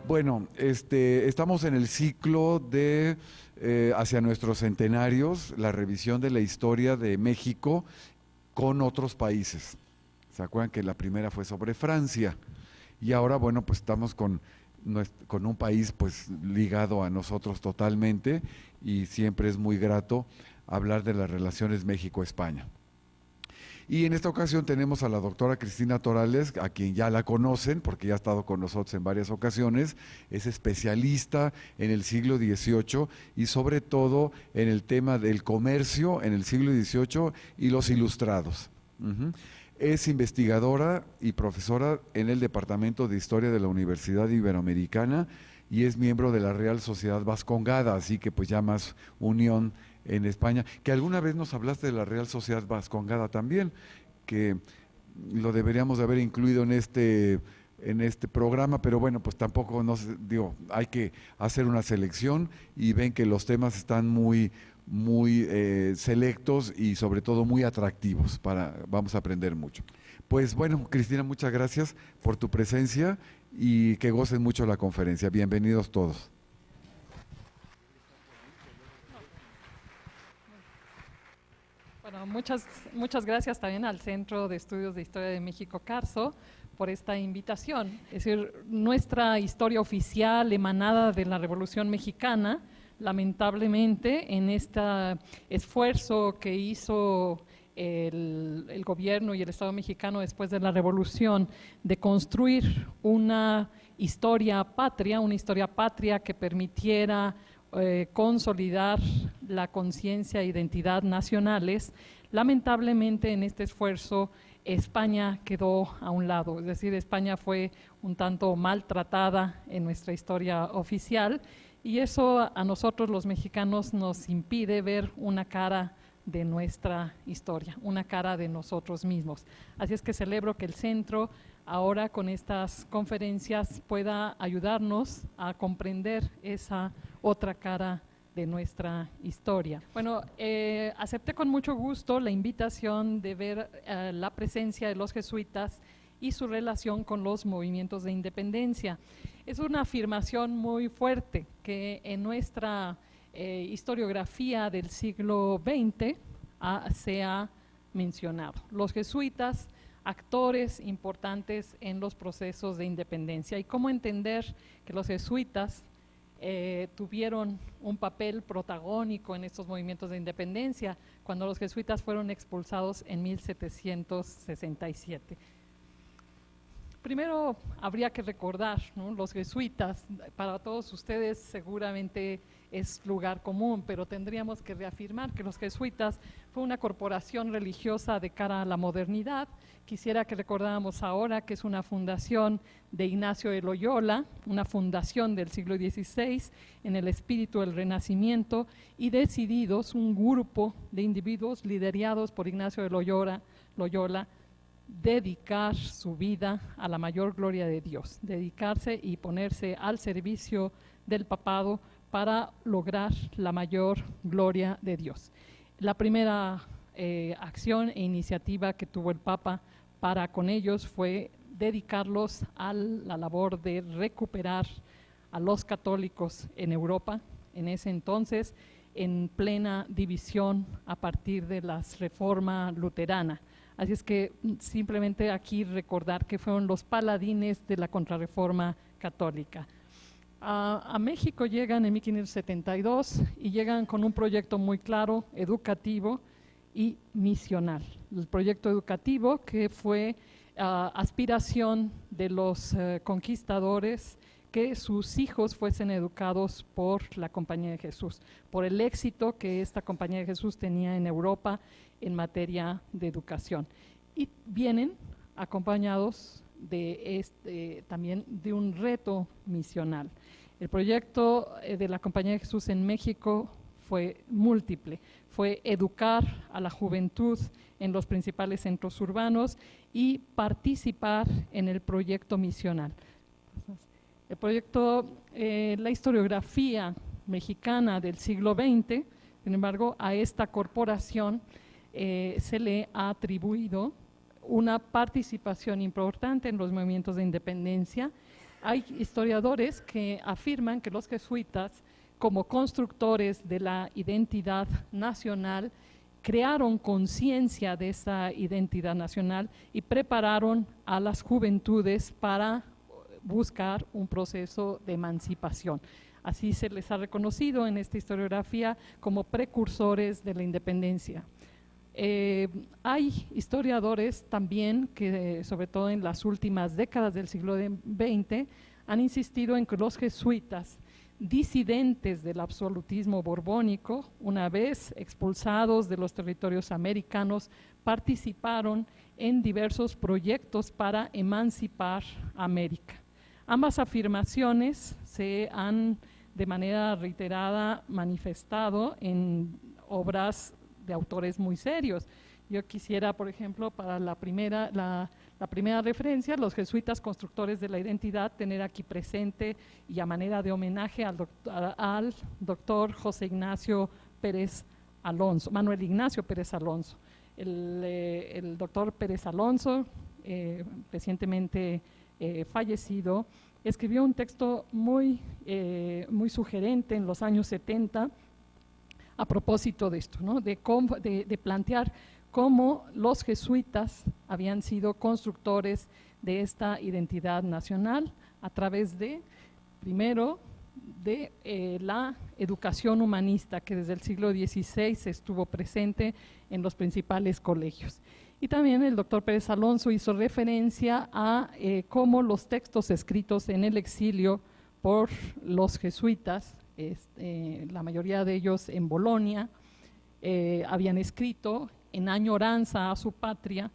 Bueno, estamos en el ciclo de hacia nuestros centenarios, la revisión de la historia de México con otros países. ¿Se acuerdan que la primera fue sobre Francia? Y ahora, bueno, pues estamos con un país pues ligado a nosotros totalmente y siempre es muy grato hablar de las relaciones México-España. Y en esta ocasión tenemos a la doctora Cristina Torales, a quien ya la conocen, porque ya ha estado con nosotros en varias ocasiones, es especialista en el siglo XVIII y sobre todo en el tema del comercio en el siglo XVIII y los ilustrados. Uh-huh. Es investigadora y profesora en el Departamento de Historia de la Universidad Iberoamericana y es miembro de la Real Sociedad Vascongada, así que pues ya más unión en España, que alguna vez nos hablaste de la Real Sociedad Vascongada también, que lo deberíamos de haber incluido en este programa, pero bueno, pues tampoco hay que hacer una selección y ven que los temas están muy selectos y sobre todo muy atractivos, vamos a aprender mucho. Pues bueno, Cristina, muchas gracias por tu presencia y que gocen mucho la conferencia. Bienvenidos todos. Bueno, muchas gracias también al Centro de Estudios de Historia de México, CARSO, por esta invitación. Es decir, nuestra historia oficial emanada de la Revolución Mexicana, lamentablemente, en este esfuerzo que hizo el gobierno y el Estado mexicano después de la Revolución de construir una historia patria que permitiera consolidar la conciencia e identidad nacionales, lamentablemente en este esfuerzo España quedó a un lado, es decir, España fue un tanto maltratada en nuestra historia oficial y eso a nosotros los mexicanos nos impide ver una cara de nuestra historia, una cara de nosotros mismos. Así es que celebro que el centro ahora con estas conferencias pueda ayudarnos a comprender esa otra cara de nuestra historia. Bueno, acepté con mucho gusto la invitación de ver la presencia de los jesuitas y su relación con los movimientos de independencia. Es una afirmación muy fuerte que en nuestra historiografía del siglo XX se ha mencionado. Los jesuitas, actores importantes en los procesos de independencia, y cómo entender que los jesuitas tuvieron un papel protagónico en estos movimientos de independencia cuando los jesuitas fueron expulsados en 1767. Primero habría que recordar, ¿no? Los jesuitas, para todos ustedes seguramente es lugar común, pero tendríamos que reafirmar que los jesuitas fue una corporación religiosa de cara a la modernidad. Quisiera que recordáramos ahora que es una fundación de Ignacio de Loyola, una fundación del siglo XVI en el espíritu del Renacimiento, y decididos, un grupo de individuos liderados por Ignacio de Loyola, dedicar su vida a la mayor gloria de Dios, dedicarse y ponerse al servicio del papado para lograr la mayor gloria de Dios. La primera acción e iniciativa que tuvo el Papa para con ellos fue dedicarlos a la labor de recuperar a los católicos en Europa, en ese entonces en plena división a partir de la reforma luterana. Así es que simplemente aquí recordar que fueron los paladines de la contrarreforma católica. A México llegan en 1572 y llegan con un proyecto muy claro, educativo y misional. El proyecto educativo que fue aspiración de los conquistadores, que sus hijos fuesen educados por la Compañía de Jesús, por el éxito que esta Compañía de Jesús tenía en Europa en materia de educación. Y vienen acompañados de también de un reto misional. El proyecto de la Compañía de Jesús en México fue múltiple, fue educar a la juventud en los principales centros urbanos y participar en el proyecto misional. El proyecto, la historiografía mexicana del siglo XX, sin embargo, a esta corporación se le ha atribuido una participación importante en los movimientos de independencia, hay historiadores que afirman que los jesuitas, como constructores de la identidad nacional, crearon conciencia de esa identidad nacional y prepararon a las juventudes para buscar un proceso de emancipación. Así se les ha reconocido en esta historiografía como precursores de la independencia. Hay historiadores también que, sobre todo en las últimas décadas del siglo XX, han insistido en que los jesuitas, disidentes del absolutismo borbónico, una vez expulsados de los territorios americanos, participaron en diversos proyectos para emancipar América. Ambas afirmaciones se han de manera reiterada manifestado en obras de autores muy serios. Yo quisiera, por ejemplo, para la primera referencia, los jesuitas constructores de la identidad, tener aquí presente y a manera de homenaje al doctor José Ignacio Pérez Alonso, Manuel Ignacio Pérez Alonso. El doctor Pérez Alonso, recientemente fallecido, escribió un texto muy sugerente en los años 70 a propósito de esto, ¿no? de plantear cómo los jesuitas habían sido constructores de esta identidad nacional a través de, primero, de la educación humanista que desde el siglo XVI estuvo presente en los principales colegios. Y también el doctor Pérez Alonso hizo referencia a cómo los textos escritos en el exilio por los jesuitas, la mayoría de ellos en Bolonia, habían escrito en añoranza a su patria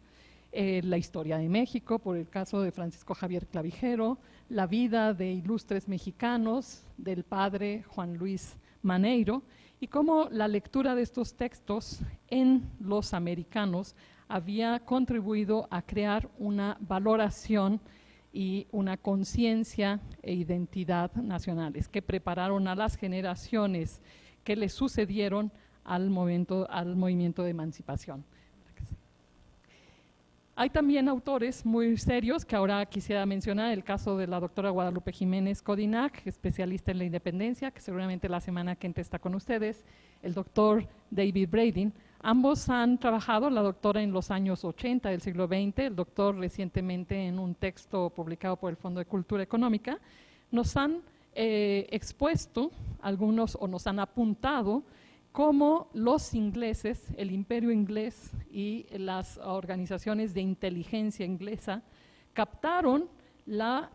la historia de México, por el caso de Francisco Javier Clavijero, la vida de ilustres mexicanos del padre Juan Luis Maneiro, y cómo la lectura de estos textos en los americanos había contribuido a crear una valoración y una conciencia e identidad nacionales que prepararon a las generaciones que le sucedieron al movimiento de emancipación. Hay también autores muy serios que ahora quisiera mencionar, el caso de la doctora Guadalupe Jiménez Codinac, especialista en la independencia, que seguramente la semana que entra está con ustedes, el doctor David Brading. Ambos han trabajado, la doctora en los años 80 del siglo XX, el doctor recientemente en un texto publicado por el Fondo de Cultura Económica, nos han expuesto algunos o nos han apuntado cómo los ingleses, el imperio inglés y las organizaciones de inteligencia inglesa captaron la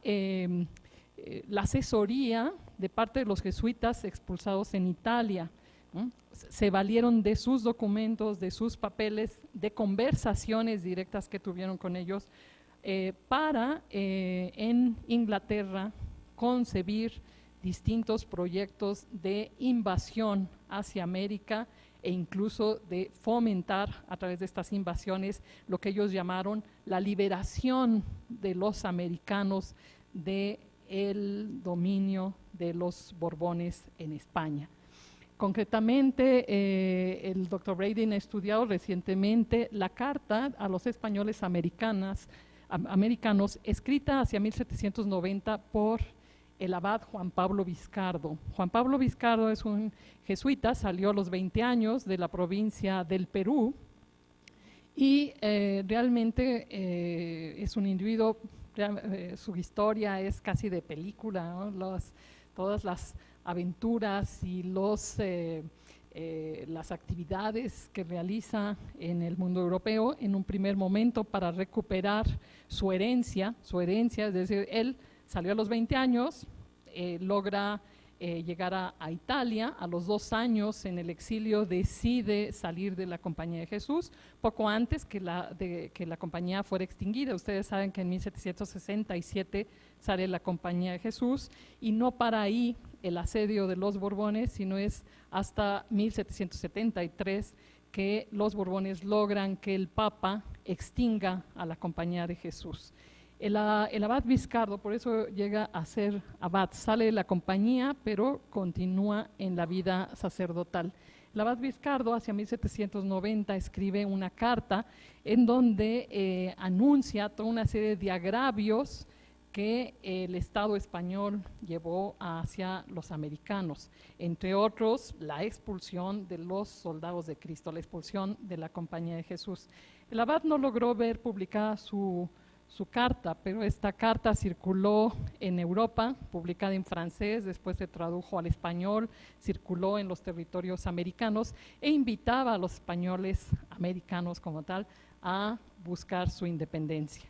asesoría de parte de los jesuitas expulsados en Italia. Se valieron de sus documentos, de sus papeles, de conversaciones directas que tuvieron con ellos para en Inglaterra concebir distintos proyectos de invasión hacia América e incluso de fomentar a través de estas invasiones lo que ellos llamaron la liberación de los americanos del dominio de los Borbones en España. Concretamente, el doctor Brading ha estudiado recientemente la carta a los españoles americanos escrita hacia 1790 por el abad Juan Pablo Vizcardo. Juan Pablo Vizcardo es un jesuita, salió a los 20 años de la provincia del Perú y realmente es un individuo, su historia es casi de película, ¿no? Todas las aventuras y las actividades que realiza en el mundo europeo en un primer momento para recuperar su herencia, es decir, él salió a los 20 años, logra llegar a Italia, a los 2 años en el exilio decide salir de la Compañía de Jesús, poco antes que la compañía fuera extinguida. Ustedes saben que en 1767 sale la Compañía de Jesús y no para ahí el asedio de los Borbones, sino es hasta 1773 que los Borbones logran que el Papa extinga a la Compañía de Jesús. El abad Vizcardo, por eso llega a ser abad, sale de la compañía, pero continúa en la vida sacerdotal. El abad Vizcardo, hacia 1790, escribe una carta en donde anuncia toda una serie de agravios que el Estado español llevó hacia los americanos, entre otros la expulsión de los soldados de Cristo, la expulsión de la Compañía de Jesús. El abad no logró ver publicada su carta, pero esta carta circuló en Europa, publicada en francés, después se tradujo al español, circuló en los territorios americanos e invitaba a los españoles americanos como tal a buscar su independencia.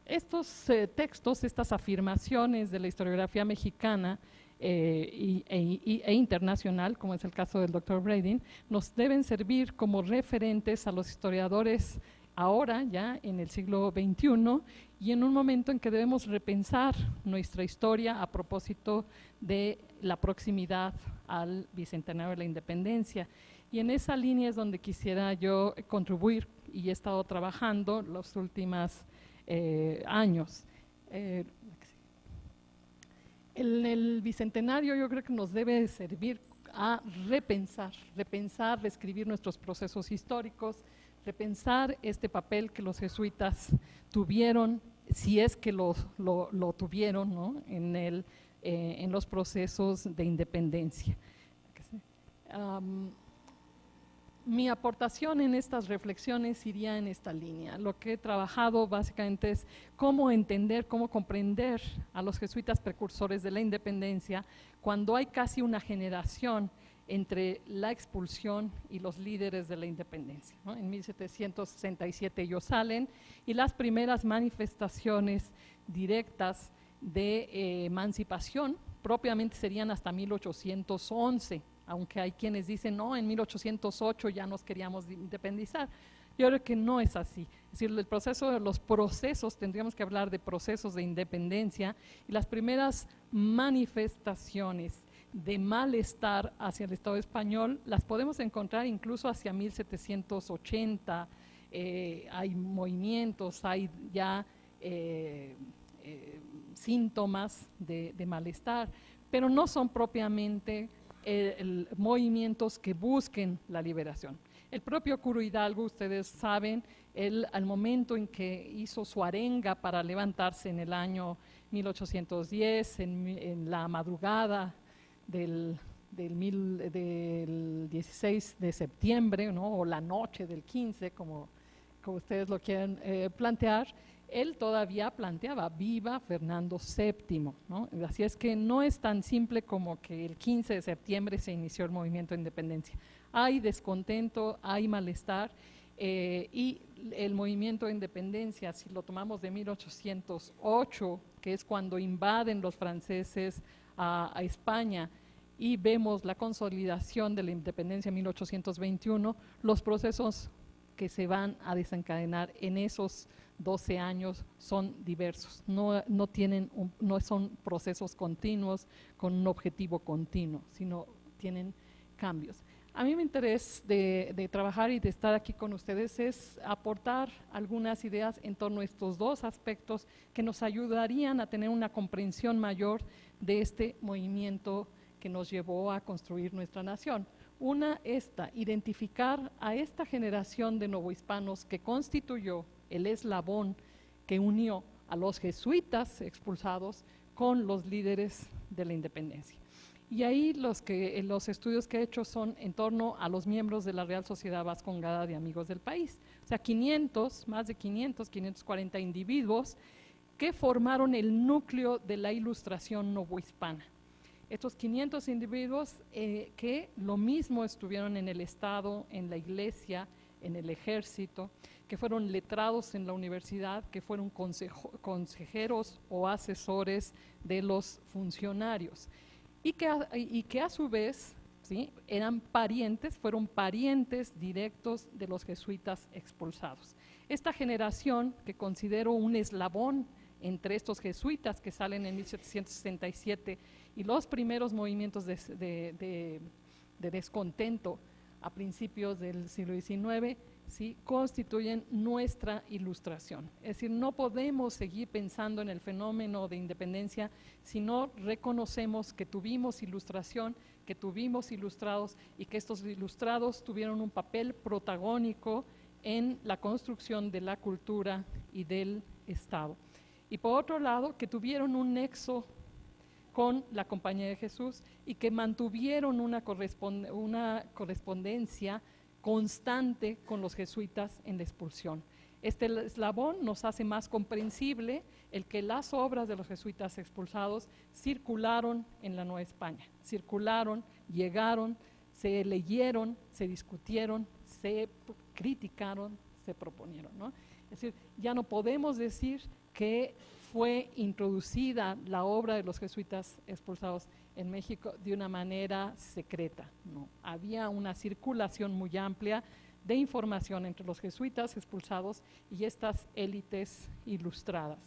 Estos textos, estas afirmaciones de la historiografía mexicana e internacional, como es el caso del Dr. Brading, nos deben servir como referentes a los historiadores ahora, ya en el siglo XXI, y en un momento en que debemos repensar nuestra historia a propósito de la proximidad al Bicentenario de la Independencia. Y en esa línea es donde quisiera yo contribuir, y he estado trabajando los últimos años. El Bicentenario yo creo que nos debe servir a repensar, reescribir nuestros procesos históricos, repensar este papel que los jesuitas tuvieron, si es que lo tuvieron, ¿no?, en los procesos de independencia. Mi aportación en estas reflexiones iría en esta línea. Lo que he trabajado básicamente es cómo entender, cómo comprender a los jesuitas precursores de la independencia cuando hay casi una generación entre la expulsión y los líderes de la independencia, ¿no? En 1767 ellos salen y las primeras manifestaciones directas de emancipación propiamente serían hasta 1811, aunque hay quienes dicen, no, en 1808 ya nos queríamos independizar. Yo creo que no es así. Es decir, los procesos, tendríamos que hablar de procesos de independencia, y las primeras manifestaciones de malestar hacia el Estado español las podemos encontrar incluso hacia 1780. Hay movimientos, hay ya síntomas de malestar, pero no son propiamente movimientos que busquen la liberación. El propio Curo Hidalgo, ustedes saben, él al momento en que hizo su arenga para levantarse en el año 1810, en la madrugada del 16 de septiembre, ¿no?, o la noche del 15, como ustedes lo quieren plantear, él todavía planteaba viva Fernando VII, ¿no? Así es que no es tan simple como que el 15 de septiembre se inició el movimiento de independencia. Hay descontento, hay malestar, y el movimiento de independencia, si lo tomamos de 1808, que es cuando invaden los franceses a España, y vemos la consolidación de la independencia en 1821, los procesos que se van a desencadenar en esos 12 años son diversos, no son procesos continuos con un objetivo continuo, sino tienen cambios. A mí mi interés de trabajar y de estar aquí con ustedes es aportar algunas ideas en torno a estos dos aspectos que nos ayudarían a tener una comprensión mayor de este movimiento que nos llevó a construir nuestra nación. Una, identificar a esta generación de novohispanos que constituyó el eslabón que unió a los jesuitas expulsados con los líderes de la independencia. Y ahí los estudios que he hecho son en torno a los miembros de la Real Sociedad Vascongada de Amigos del País. O sea, más de 540 individuos que formaron el núcleo de la Ilustración novohispana. Estos 500 individuos que lo mismo estuvieron en el Estado, en la Iglesia, en el Ejército, que fueron letrados en la universidad, que fueron consejeros o asesores de los funcionarios, y que a su vez, ¿sí?, fueron parientes directos de los jesuitas expulsados. Esta generación, que considero un eslabón entre estos jesuitas que salen en 1767 y los primeros movimientos de descontento a principios del siglo XIX, ¿sí?, constituyen nuestra ilustración. Es decir, no podemos seguir pensando en el fenómeno de independencia si no reconocemos que tuvimos ilustración, que tuvimos ilustrados, y que estos ilustrados tuvieron un papel protagónico en la construcción de la cultura y del Estado. y por otro lado, que tuvieron un nexo con la Compañía de Jesús y que mantuvieron una correspondencia constante con los jesuitas en la expulsión. Este eslabón nos hace más comprensible el que las obras de los jesuitas expulsados circularon en la Nueva España, circularon, llegaron, se leyeron, se discutieron, se criticaron, se proponieron, ¿no? Es decir, ya no podemos decir que fue introducida la obra de los jesuitas expulsados en México de una manera secreta, no. Había una circulación muy amplia de información entre los jesuitas expulsados y estas élites ilustradas.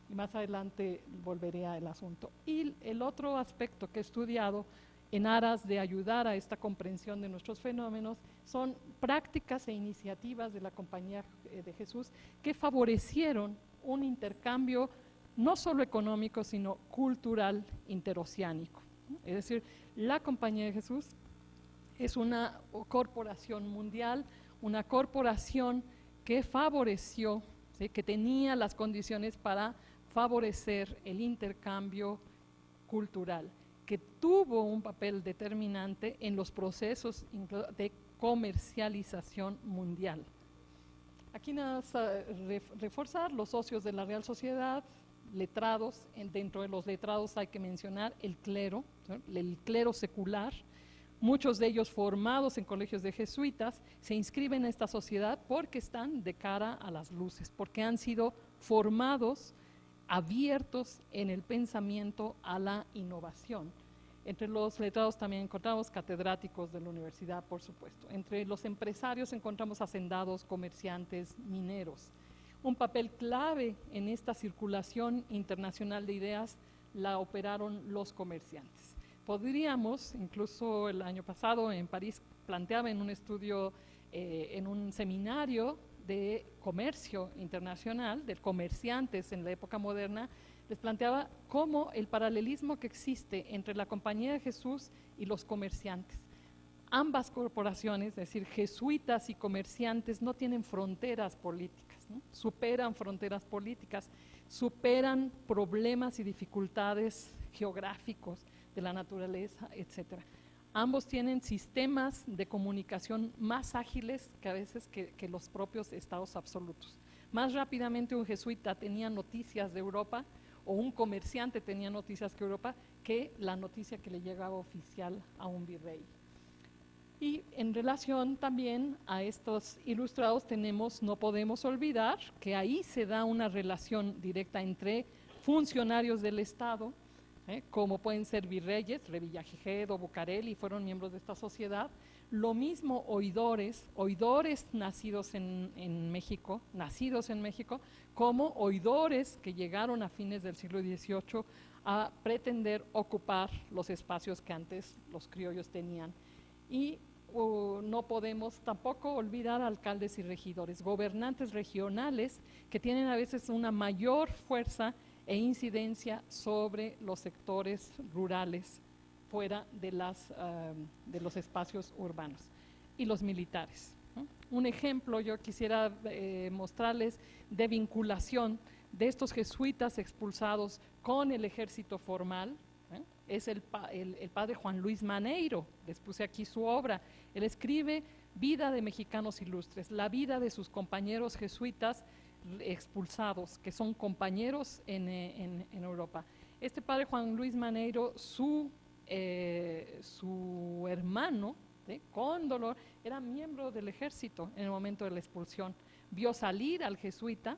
Y más adelante volveré al asunto. Y el otro aspecto que he estudiado en aras de ayudar a esta comprensión de nuestros fenómenos son prácticas e iniciativas de la Compañía de Jesús que favorecieron un intercambio no solo económico, sino cultural interoceánico. Es decir, la Compañía de Jesús es una corporación mundial, una corporación que favoreció, ¿sí?, que tenía las condiciones para favorecer el intercambio cultural, que tuvo un papel determinante en los procesos de comercialización mundial. Aquí nada más reforzar los socios de la Real Sociedad, letrados, dentro de los letrados hay que mencionar el clero, ¿sí?, el clero secular. Muchos de ellos formados en colegios de jesuitas se inscriben en esta sociedad porque están de cara a las luces, porque han sido formados, abiertos en el pensamiento a la innovación. Entre los letrados también encontramos catedráticos de la universidad, por supuesto. Entre los empresarios encontramos hacendados, comerciantes, mineros. Un papel clave en esta circulación internacional de ideas la operaron los comerciantes. Podríamos, incluso el año pasado en París planteaba en un estudio, en un seminario de comercio internacional, de comerciantes en la época moderna, les planteaba cómo el paralelismo que existe entre la Compañía de Jesús y los comerciantes. Ambas corporaciones, es decir, jesuitas y comerciantes, no tienen fronteras políticas, ¿no? Superan fronteras políticas, superan problemas y dificultades geográficos de la naturaleza, etcétera. Ambos tienen sistemas de comunicación más ágiles que a veces que los propios estados absolutos. Más rápidamente un jesuita tenía noticias de Europa o un comerciante tenía noticias de Europa que la noticia que le llegaba oficial a un virrey. Y en relación también a estos ilustrados no podemos olvidar que ahí se da una relación directa entre funcionarios del Estado, como pueden ser virreyes, Revillagigedo, Bucareli, fueron miembros de esta sociedad. Lo mismo oidores nacidos en México, como oidores que llegaron a fines del siglo XVIII a pretender ocupar los espacios que antes los criollos tenían. Y no podemos tampoco olvidar alcaldes y regidores, gobernantes regionales que tienen a veces una mayor fuerza e incidencia sobre los sectores rurales fuera de los espacios urbanos. Y los militares, ¿no? Un ejemplo yo quisiera mostrarles de vinculación de estos jesuitas expulsados con el ejército formal, es el padre Juan Luis Maneiro. Les puse aquí su obra. Él escribe Vida de mexicanos ilustres, la vida de sus compañeros jesuitas expulsados, que son compañeros en Europa. Este padre Juan Luis Maneiro, su hermano, con dolor, era miembro del ejército en el momento de la expulsión. Vio salir al jesuita,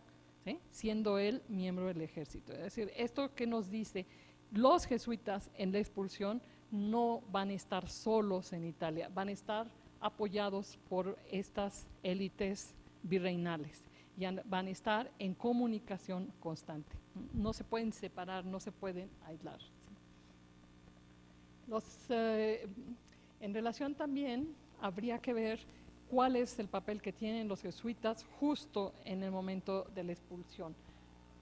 siendo él miembro del ejército. Es decir, esto que nos dice, los jesuitas en la expulsión no van a estar solos en Italia, van a estar apoyados por estas élites virreinales y van a estar en comunicación constante. No se pueden separar, no se pueden aislar. En relación también habría que ver cuál es el papel que tienen los jesuitas justo en el momento de la expulsión.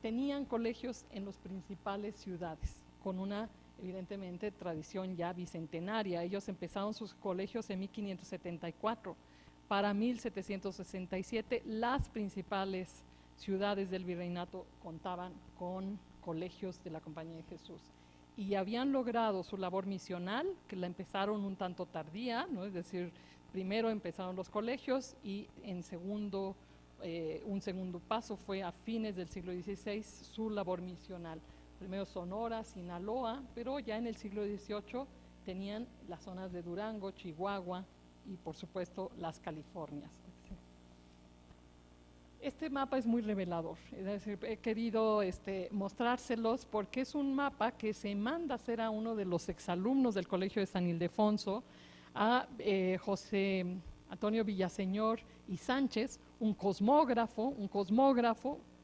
Tenían colegios en las principales ciudades, con una, evidentemente, tradición ya bicentenaria. Ellos empezaron sus colegios en 1574. Para 1767, las principales ciudades del virreinato contaban con colegios de la Compañía de Jesús. Y habían logrado su labor misional, que la empezaron un tanto tardía, ¿no? Es decir, primero empezaron los colegios y un segundo paso fue a fines del siglo XVI su labor misional. Primero Sonora, Sinaloa, pero ya en el siglo XVIII tenían las zonas de Durango, Chihuahua y por supuesto las Californias. Este mapa es muy revelador, es decir, he querido mostrárselos porque es un mapa que se manda a hacer a uno de los exalumnos del Colegio de San Ildefonso, a José Antonio Villaseñor y Sánchez, un cosmógrafo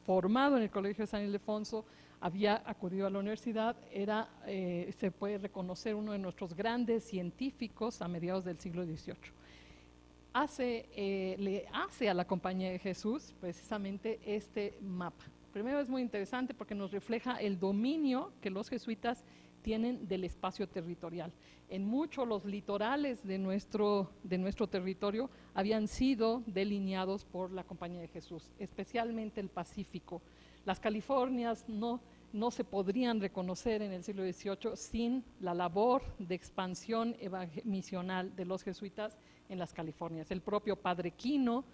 formado en el Colegio de San Ildefonso, había acudido a la universidad, se puede reconocer uno de nuestros grandes científicos a mediados del siglo XVIII. Le hace a la Compañía de Jesús precisamente este mapa. Primero es muy interesante porque nos refleja el dominio que los jesuitas tienen del espacio territorial. En muchos los litorales de nuestro territorio habían sido delineados por la Compañía de Jesús, especialmente el Pacífico. Las Californias no se podrían reconocer en el siglo XVIII sin la labor de expansión misional de los jesuitas en las Californias. El propio Padre Quino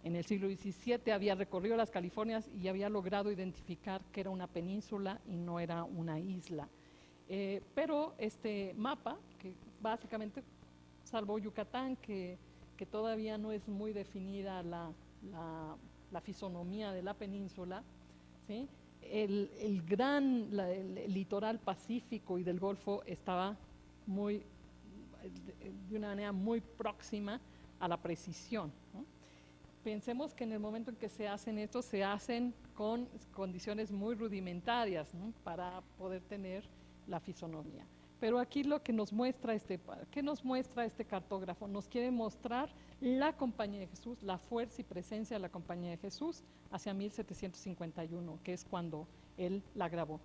en el siglo XVII había recorrido las Californias y había logrado identificar que era una península y no era una isla. Pero este mapa, que básicamente, salvo Yucatán, que todavía no es muy definida la fisonomía de la península, ¿sí? El litoral pacífico y del Golfo estaba de una manera muy próxima a la precisión, ¿no? Pensemos que en el momento en que se hacen estos, se hacen con condiciones muy rudimentarias, ¿no? Para poder tener la fisonomía. Pero aquí lo que nos muestra ¿qué nos muestra este cartógrafo? Nos quiere mostrar la Compañía de Jesús, la fuerza y presencia de la Compañía de Jesús hacia 1751, que es cuando él la grabó.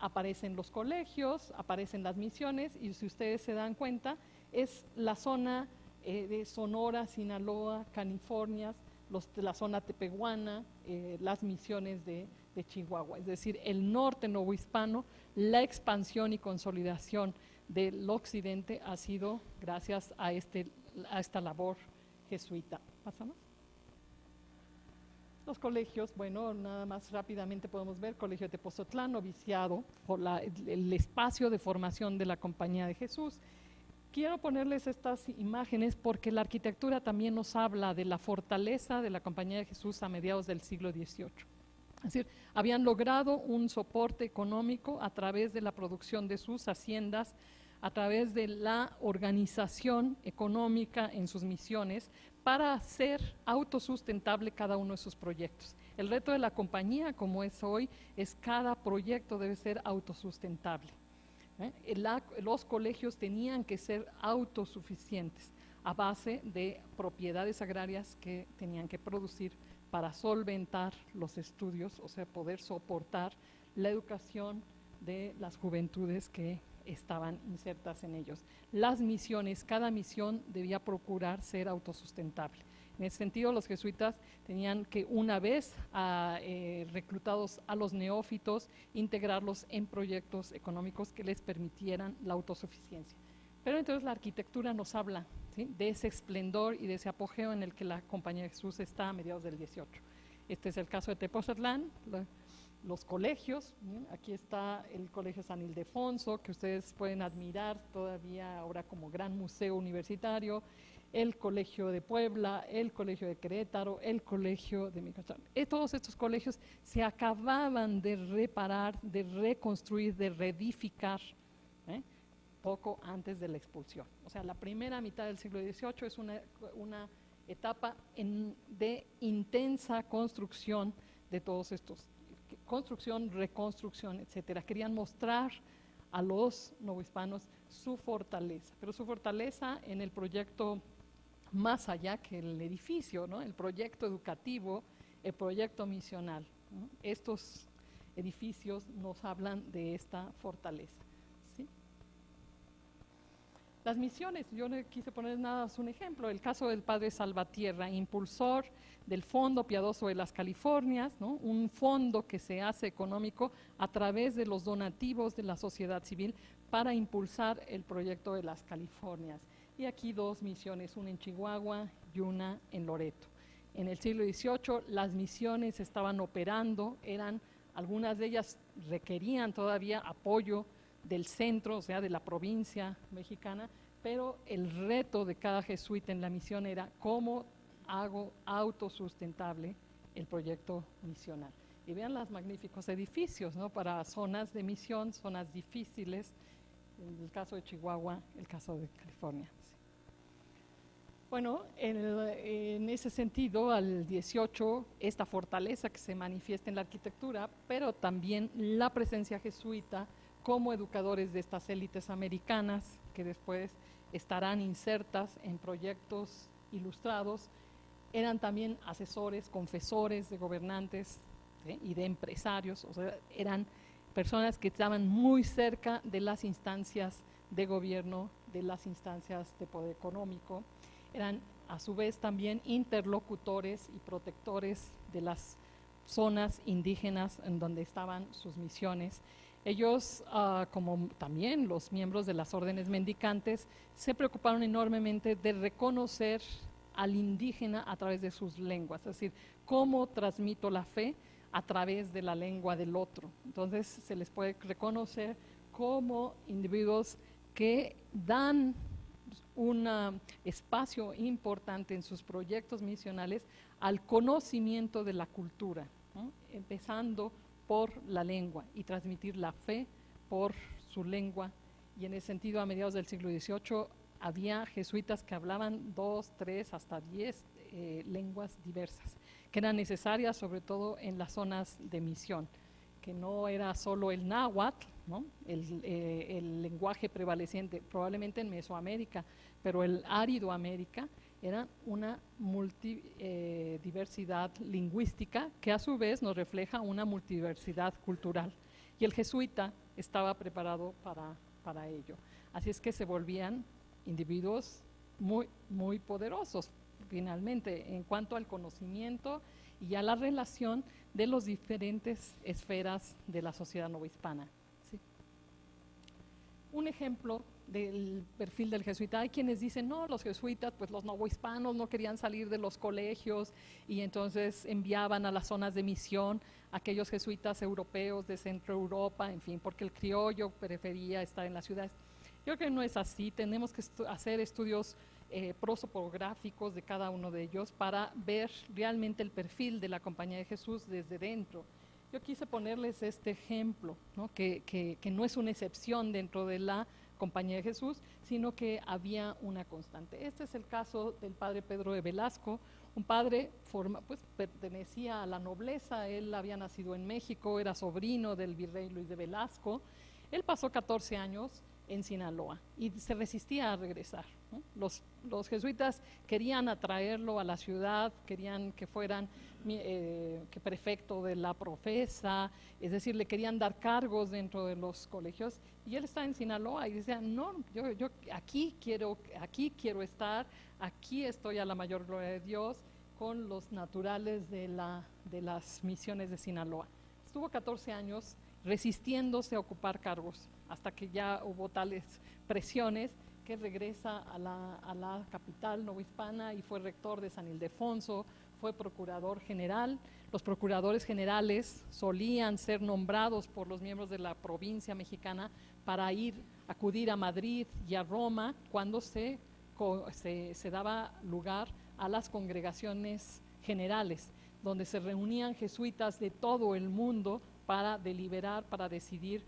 Aparecen los colegios, aparecen las misiones, y si ustedes se dan cuenta, es la zona de Sonora, Sinaloa, Californias, la zona tepehuana, las misiones de Chihuahua, es decir, el norte novohispano. La expansión y consolidación del occidente ha sido gracias a esta labor jesuita. ¿Pasamos? Los colegios, bueno, nada más rápidamente podemos ver: Colegio de Tepozotlán, noviciado, por el espacio de formación de la Compañía de Jesús. Quiero ponerles estas imágenes porque la arquitectura también nos habla de la fortaleza de la Compañía de Jesús a mediados del siglo XVIII. Es decir, habían logrado un soporte económico a través de la producción de sus haciendas, a través de la organización económica en sus misiones, para hacer autosustentable cada uno de sus proyectos. El reto de la compañía, como es hoy, es cada proyecto debe ser autosustentable. Los colegios tenían que ser autosuficientes a base de propiedades agrarias que tenían que producir para solventar los estudios, o sea, poder soportar la educación de las juventudes que estaban insertas en ellos. Las misiones, cada misión debía procurar ser autosustentable. En ese sentido, los jesuitas tenían que, una vez reclutados a los neófitos, integrarlos en proyectos económicos que les permitieran la autosuficiencia. Pero entonces la arquitectura nos habla, ¿sí?, de ese esplendor y de ese apogeo en el que la Compañía de Jesús está a mediados del 18. Este es el caso de Tepozotlán, los colegios. Aquí está el Colegio San Ildefonso, que ustedes pueden admirar todavía ahora como gran museo universitario, el Colegio de Puebla, el Colegio de Querétaro, el Colegio de Michoacán. Todos estos colegios se acababan de reparar, de reconstruir, de reedificar, poco antes de la expulsión. O sea, la primera mitad del siglo XVIII es una etapa de intensa construcción de todos estos, construcción, reconstrucción, etcétera. Querían mostrar a los novohispanos su fortaleza, pero su fortaleza en el proyecto más allá que el edificio, ¿no? El proyecto educativo, el proyecto misional, ¿no? Estos edificios nos hablan de esta fortaleza, ¿sí? Las misiones, yo no quise poner nada más un ejemplo, el caso del padre Salvatierra, impulsor del Fondo Piadoso de las Californias, ¿no? Un fondo que se hace económico a través de los donativos de la sociedad civil para impulsar el proyecto de las Californias. Y aquí 2 misiones, una en Chihuahua y una en Loreto. En el siglo XVIII las misiones estaban operando, algunas de ellas requerían todavía apoyo del centro, o sea, de la provincia mexicana, pero el reto de cada jesuita en la misión era cómo hago autosustentable el proyecto misional. Y vean los magníficos edificios, ¿no? Para zonas de misión, zonas difíciles, en el caso de Chihuahua, el caso de California. Sí. Bueno, en ese sentido, al 18, esta fortaleza que se manifiesta en la arquitectura, pero también la presencia jesuita como educadores de estas élites americanas que después estarán insertas en proyectos ilustrados, eran también asesores, confesores de gobernantes, ¿sí? Y de empresarios, o sea, eran personas que estaban muy cerca de las instancias de gobierno, de las instancias de poder económico, eran a su vez también interlocutores y protectores de las zonas indígenas en donde estaban sus misiones. Ellos, como también los miembros de las órdenes mendicantes, se preocuparon enormemente de reconocer al indígena a través de sus lenguas, es decir, cómo transmito la fe a través de la lengua del otro. Entonces se les puede reconocer como individuos que dan un espacio importante en sus proyectos misionales al conocimiento de la cultura, ¿no? Empezando por la lengua y transmitir la fe por su lengua. Y en ese sentido, a mediados del siglo XVIII había jesuitas que hablaban 2, 3, hasta 10 lenguas diversas, que eran necesarias sobre todo en las zonas de misión, que no era solo el náhuatl, ¿no? El lenguaje prevaleciente probablemente en Mesoamérica, pero el árido América era una multidiversidad lingüística que a su vez nos refleja una multidiversidad cultural. Y el jesuita estaba preparado para ello. Así es que se volvían individuos muy, muy poderosos, finalmente, en cuanto al conocimiento y a la relación de las diferentes esferas de la sociedad novohispana. ¿Sí? Un ejemplo del perfil del jesuita, hay quienes dicen, no, los jesuitas, pues los novohispanos no querían salir de los colegios y entonces enviaban a las zonas de misión a aquellos jesuitas europeos de Centro Europa, en fin, porque el criollo prefería estar en las ciudades. Yo creo que no es así, tenemos que hacer estudios prosopográficos de cada uno de ellos para ver realmente el perfil de la Compañía de Jesús desde dentro. Yo quise ponerles este ejemplo, ¿no? Que no es una excepción dentro de la Compañía de Jesús, sino que había una constante. Este es el caso del padre Pedro de Velasco, un padre pues pertenecía a la nobleza, él había nacido en México, era sobrino del virrey Luis de Velasco, él pasó 14 años en Sinaloa y se resistía a regresar, ¿no? Los jesuitas querían atraerlo a la ciudad, querían que fueran que prefecto de la profesa, es decir, le querían dar cargos dentro de los colegios, y él está en Sinaloa y decía, no, yo aquí quiero estar, aquí estoy a la mayor gloria de Dios, con los naturales de las misiones de Sinaloa. Estuvo 14 años resistiéndose a ocupar cargos, hasta que ya hubo tales presiones que regresa a la capital novohispana y fue rector de San Ildefonso, fue procurador general. Los procuradores generales solían ser nombrados por los miembros de la provincia mexicana para acudir a Madrid y a Roma cuando se daba lugar a las congregaciones generales, donde se reunían jesuitas de todo el mundo para deliberar, para decidir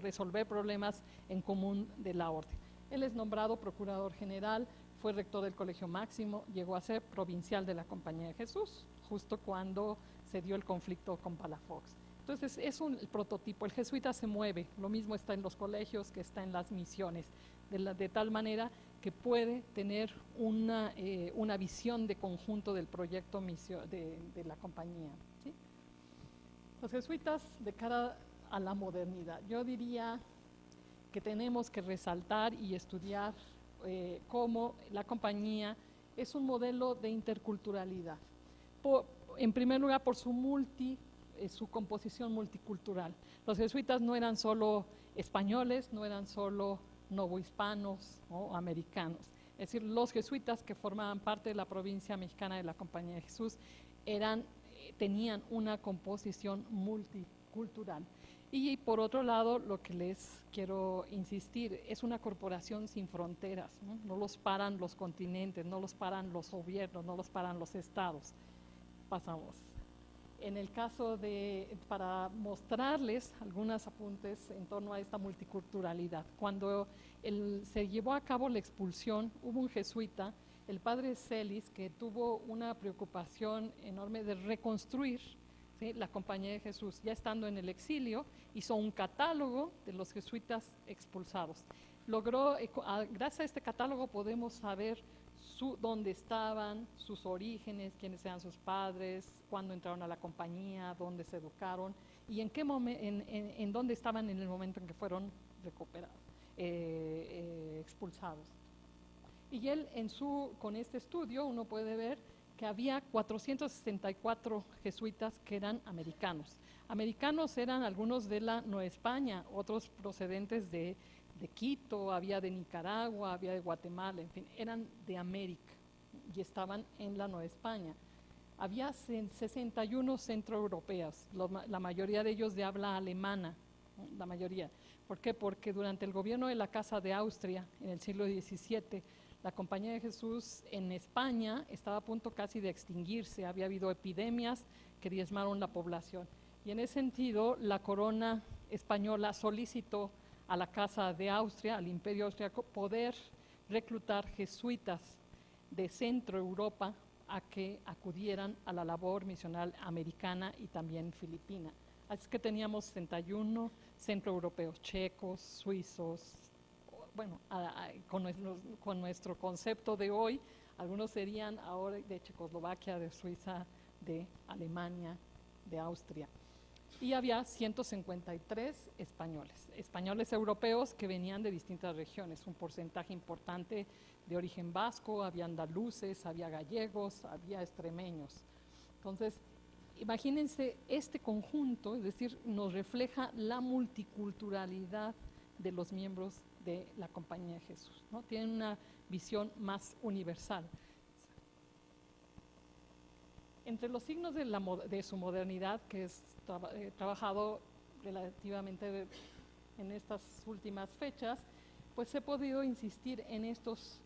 resolver problemas en común de la orden. Él es nombrado procurador general, fue rector del Colegio Máximo, llegó a ser provincial de la Compañía de Jesús, justo cuando se dio el conflicto con Palafox. Entonces es el prototipo, el jesuita se mueve, lo mismo está en los colegios que está en las misiones, de tal manera que puede tener una visión de conjunto del proyecto de la compañía, ¿sí? Los jesuitas de cara a la modernidad, yo diría que tenemos que resaltar y estudiar cómo la compañía es un modelo de interculturalidad. En primer lugar, por su composición multicultural. Los jesuitas no eran solo españoles, no eran solo novohispanos o americanos. Es decir, los jesuitas que formaban parte de la provincia mexicana de la Compañía de Jesús tenían una composición multicultural. Y por otro lado, lo que les quiero insistir, es una corporación sin fronteras, ¿no? No los paran los continentes, no los paran los gobiernos, no los paran los estados. Pasamos. En el caso para mostrarles algunos apuntes en torno a esta multiculturalidad, cuando se llevó a cabo la expulsión, hubo un jesuita, el padre Celis, que tuvo una preocupación enorme de reconstruir, ¿sí?, la Compañía de Jesús. Ya estando en el exilio, hizo un catálogo de los jesuitas expulsados. Gracias a este catálogo podemos saber dónde estaban, sus orígenes, quiénes eran sus padres, cuándo entraron a la compañía, dónde se educaron y en dónde estaban en el momento en que fueron expulsados. Y él, con este estudio, uno puede ver que había 464 jesuitas que eran americanos. Americanos eran algunos de la Nueva España, otros procedentes de Quito, había de Nicaragua, había de Guatemala, en fin, eran de América y estaban en la Nueva España. Había 61 centroeuropeos, la mayoría de ellos de habla alemana, la mayoría. ¿Por qué? Porque durante el gobierno de la Casa de Austria, en el siglo XVII, la Compañía de Jesús en España estaba a punto casi de extinguirse, había habido epidemias que diezmaron la población. Y en ese sentido, la corona española solicitó a la Casa de Austria, al Imperio Austriaco, poder reclutar jesuitas de Centro Europa a que acudieran a la labor misional americana y también filipina. Así que teníamos 61 centroeuropeos, checos, suizos, bueno, con nuestro concepto de hoy, algunos serían ahora de Checoslovaquia, de Suiza, de Alemania, de Austria. Y había 153 españoles europeos que venían de distintas regiones, un porcentaje importante de origen vasco, había andaluces, había gallegos, había extremeños. Entonces, imagínense este conjunto, es decir, nos refleja la multiculturalidad de los miembros de la Compañía de Jesús, ¿no? Tienen una visión más universal. Entre los signos de su modernidad, que es trabajado relativamente en estas últimas fechas, pues he podido insistir en estos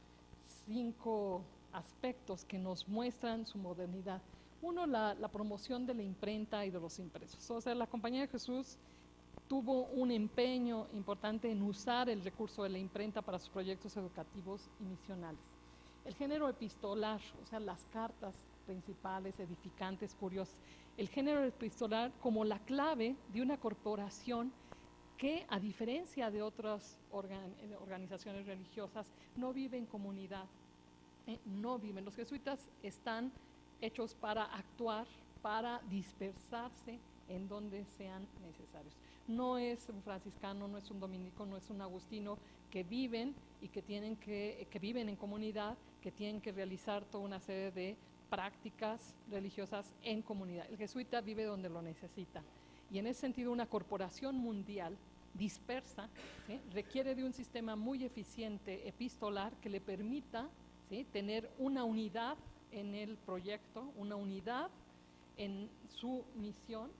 5 aspectos que nos muestran su modernidad. Uno, la promoción de la imprenta y de los impresos. O sea, la Compañía de Jesús tuvo un empeño importante en usar el recurso de la imprenta para sus proyectos educativos y misionales. El género epistolar, o sea, las cartas principales, edificantes, curiosas, el género epistolar como la clave de una corporación que, a diferencia de otras organizaciones religiosas, no vive en comunidad, no viven. Los jesuitas están hechos para actuar, para dispersarse en donde sean necesarios. No es un franciscano, no es un dominico, no es un agustino, que viven y que viven en comunidad, que tienen que realizar toda una serie de prácticas religiosas en comunidad. El jesuita vive donde lo necesita. Y en ese sentido, una corporación mundial dispersa, ¿sí?, requiere de un sistema muy eficiente epistolar que le permita, ¿sí?, tener una unidad en el proyecto, una unidad en su misión,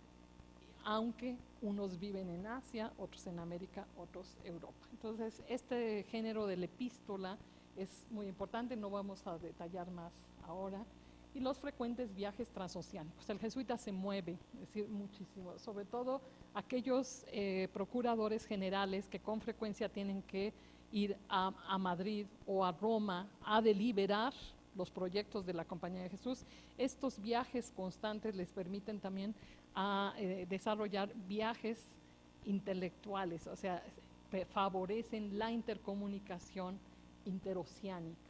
aunque unos viven en Asia, otros en América, otros en Europa. Entonces, este género de la epístola es muy importante, no vamos a detallar más ahora. Y los frecuentes viajes transoceánicos. El jesuita se mueve, es decir, muchísimo, sobre todo aquellos procuradores generales que con frecuencia tienen que ir a Madrid o a Roma a deliberar los proyectos de la Compañía de Jesús. Estos viajes constantes les permiten también desarrollar viajes intelectuales, o sea, favorecen la intercomunicación interoceánica.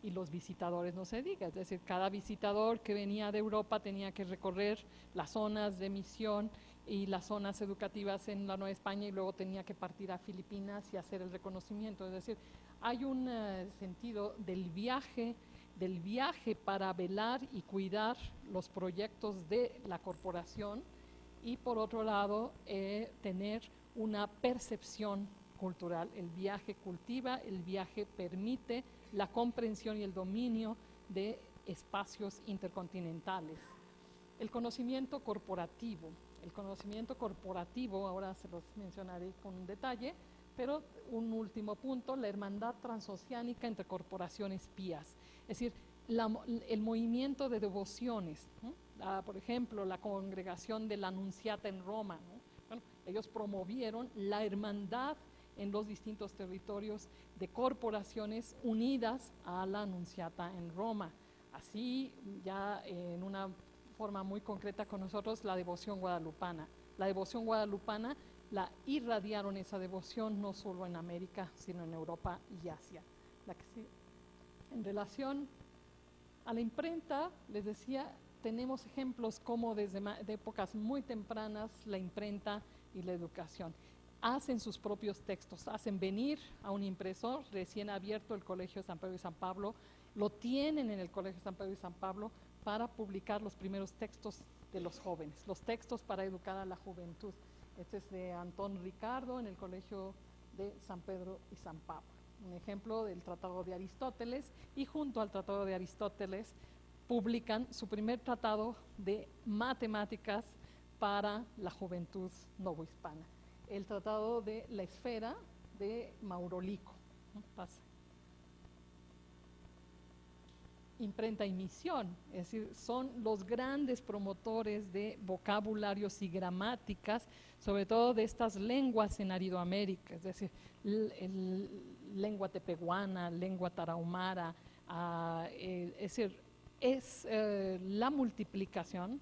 Y los visitadores no se diga, es decir, cada visitador que venía de Europa tenía que recorrer las zonas de misión y las zonas educativas en la Nueva España, y luego tenía que partir a Filipinas y hacer el reconocimiento. Es decir, hay un sentido del viaje para velar y cuidar los proyectos de la corporación, y por otro lado tener una percepción cultural. El viaje cultiva, el viaje permite la comprensión y el dominio de espacios intercontinentales. El conocimiento corporativo. El conocimiento corporativo, ahora se los mencionaré con detalle, pero un último punto, la hermandad transoceánica entre corporaciones pías. Es decir, el movimiento de devociones, ¿no? Por ejemplo, la congregación de la Anunciata en Roma, ¿no? Bueno, ellos promovieron la hermandad en los distintos territorios de corporaciones unidas a la Anunciata en Roma. Así, ya en una forma muy concreta con nosotros, la devoción guadalupana. La devoción guadalupana la irradiaron esa devoción no solo en América, sino en Europa y Asia. La que sí. En relación a la imprenta, les decía, tenemos ejemplos como desde de épocas muy tempranas la imprenta y la educación. Hacen sus propios textos, hacen venir a un impresor recién abierto, el Colegio de San Pedro y San Pablo, lo tienen en el Colegio de San Pedro y San Pablo para publicar los primeros textos de los jóvenes, los textos para educar a la juventud. Este es de Antón Ricardo en el Colegio de San Pedro y San Pablo. Un ejemplo del Tratado de Aristóteles, y junto al Tratado de Aristóteles publican su primer tratado de matemáticas para la juventud novohispana, el Tratado de la Esfera de Maurolico. Pasa. Imprenta y misión, es decir, son los grandes promotores de vocabularios y gramáticas, sobre todo de estas lenguas en Aridoamérica, es decir, lengua tepehuana, lengua tarahumara, es decir, es la multiplicación.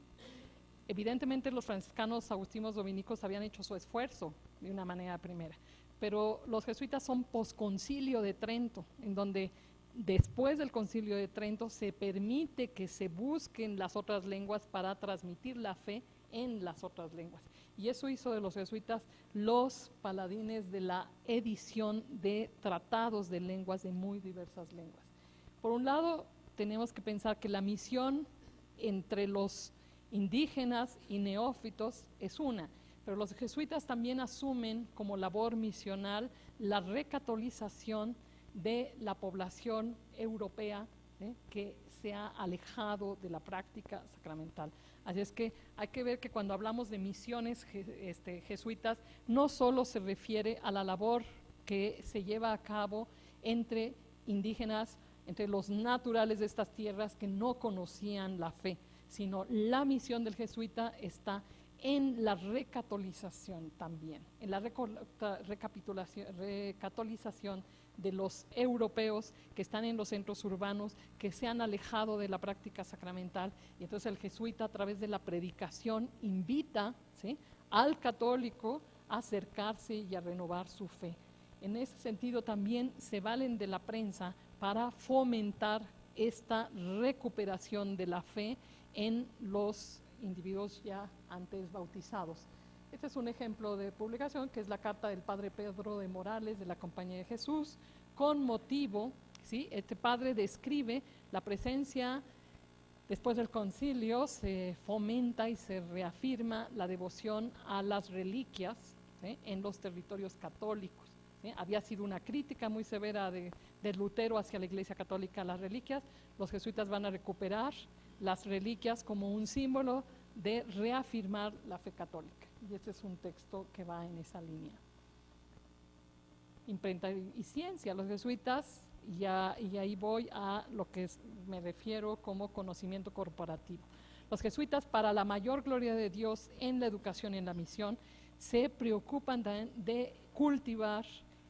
Evidentemente los franciscanos agustinos dominicos habían hecho su esfuerzo de una manera primera, pero los jesuitas son posconcilio de Trento, en donde después del Concilio de Trento se permite que se busquen las otras lenguas para transmitir la fe en las otras lenguas. Y eso hizo de los jesuitas los paladines de la edición de tratados de lenguas, de muy diversas lenguas. Por un lado, tenemos que pensar que la misión entre los indígenas y neófitos es una, pero los jesuitas también asumen como labor misional la recatolización de la población europea que se ha alejado de la práctica sacramental. Así es que hay que ver que cuando hablamos de misiones jesuitas, no solo se refiere a la labor que se lleva a cabo entre indígenas, entre los naturales de estas tierras que no conocían la fe, sino la misión del jesuita está en la recatolización también, en la recatolización de los europeos que están en los centros urbanos, que se han alejado de la práctica sacramental, y entonces el jesuita a través de la predicación invita, ¿sí?, al católico a acercarse y a renovar su fe. En ese sentido también se valen de la prensa para fomentar esta recuperación de la fe en los individuos ya antes bautizados. Este es un ejemplo de publicación que es la carta del padre Pedro de Morales de la Compañía de Jesús, con motivo, ¿sí? Este padre describe la presencia, después del concilio se fomenta y se reafirma la devoción a las reliquias, ¿sí?, en los territorios católicos, ¿sí? Había sido una crítica muy severa de Lutero hacia la Iglesia Católica a las reliquias. Los jesuitas van a recuperar las reliquias como un símbolo de reafirmar la fe católica. Y este es un texto que va en esa línea. Imprenta y ciencia, los jesuitas, y ahí voy a lo que me refiero como conocimiento corporativo. Los jesuitas, para la mayor gloria de Dios en la educación y en la misión, se preocupan de cultivar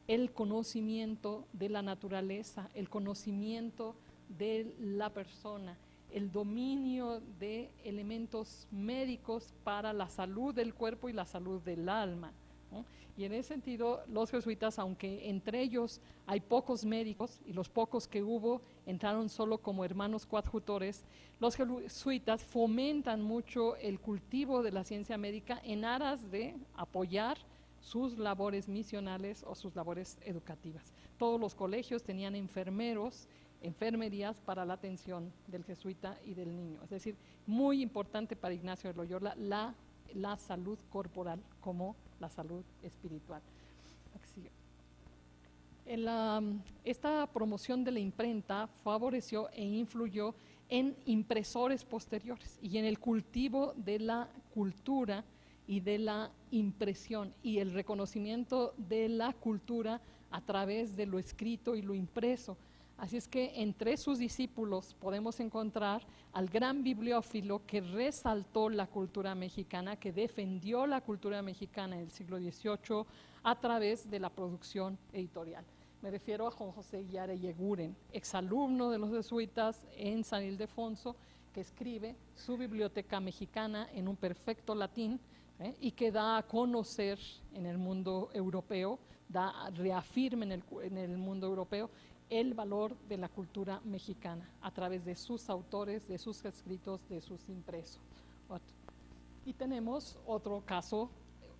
el conocimiento de la naturaleza, el conocimiento de la persona, el dominio de elementos médicos para la salud del cuerpo y la salud del alma, ¿no? Y en ese sentido, los jesuitas, aunque entre ellos hay pocos médicos, y los pocos que hubo entraron solo como hermanos coadjutores, los jesuitas fomentan mucho el cultivo de la ciencia médica en aras de apoyar sus labores misionales o sus labores educativas. Todos los colegios tenían enfermeros, enfermerías para la atención del jesuita y del niño. Es decir, muy importante para Ignacio de Loyola la salud corporal como la salud espiritual. Esta promoción de la imprenta favoreció e influyó en impresores posteriores y en el cultivo de la cultura y de la impresión y el reconocimiento de la cultura a través de lo escrito y lo impreso. Así es que entre sus discípulos podemos encontrar al gran bibliófilo que resaltó la cultura mexicana, que defendió la cultura mexicana en el siglo XVIII a través de la producción editorial. Me refiero a Juan José Guiara Eguren, exalumno de los jesuitas en San Ildefonso, que escribe su biblioteca mexicana en un perfecto latín, y que da a conocer en el mundo europeo, reafirma en el mundo europeo el valor de la cultura mexicana a través de sus autores, de sus escritos, de sus impresos. Y tenemos otro caso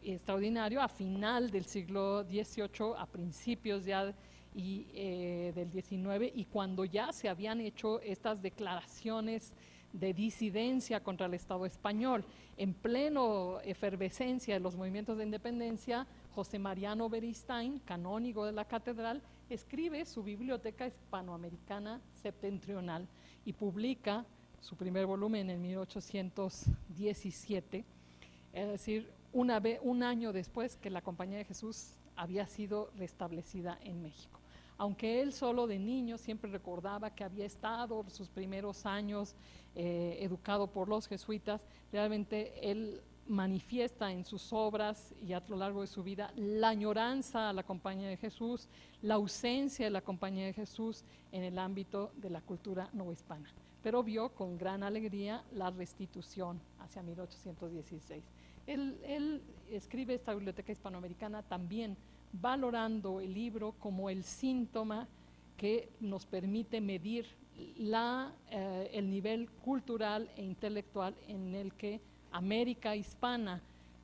extraordinario a final del siglo XVIII, a principios ya del XIX, y cuando ya se habían hecho estas declaraciones de disidencia contra el Estado español. En pleno efervescencia de los movimientos de independencia, José Mariano Beristain, canónigo de la catedral, escribe su Biblioteca Hispanoamericana Septentrional y publica su primer volumen en 1817, es decir, un año después que la Compañía de Jesús había sido restablecida en México. Aunque él solo de niño siempre recordaba que había estado sus primeros años educado por los jesuitas, realmente él manifiesta en sus obras y a lo largo de su vida la añoranza a la Compañía de Jesús, la ausencia de la Compañía de Jesús en el ámbito de la cultura novohispana, pero vio con gran alegría la restitución hacia 1816. Él escribe esta Biblioteca Hispanoamericana también valorando el libro como el síntoma que nos permite medir el nivel cultural e intelectual en el que América hispana,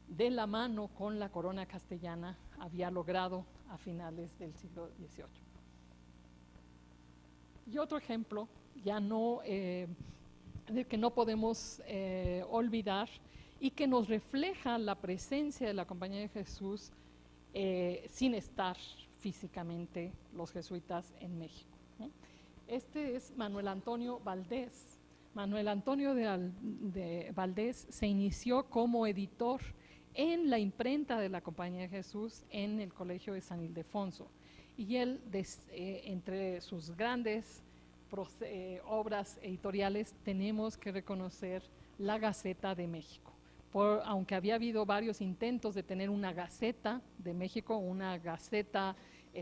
de la mano con la corona castellana, había logrado a finales del siglo XVIII. Y otro ejemplo, ya no, del que no podemos olvidar y que nos refleja la presencia de la Compañía de Jesús sin estar físicamente los jesuitas en México, ¿no? Este es Manuel Antonio Valdés. Manuel Antonio de Valdés se inició como editor en la imprenta de la Compañía de Jesús en el Colegio de San Ildefonso. Y él, entre sus grandes obras editoriales, tenemos que reconocer la Gaceta de México. Aunque había habido varios intentos de tener una Gaceta de México, una Gaceta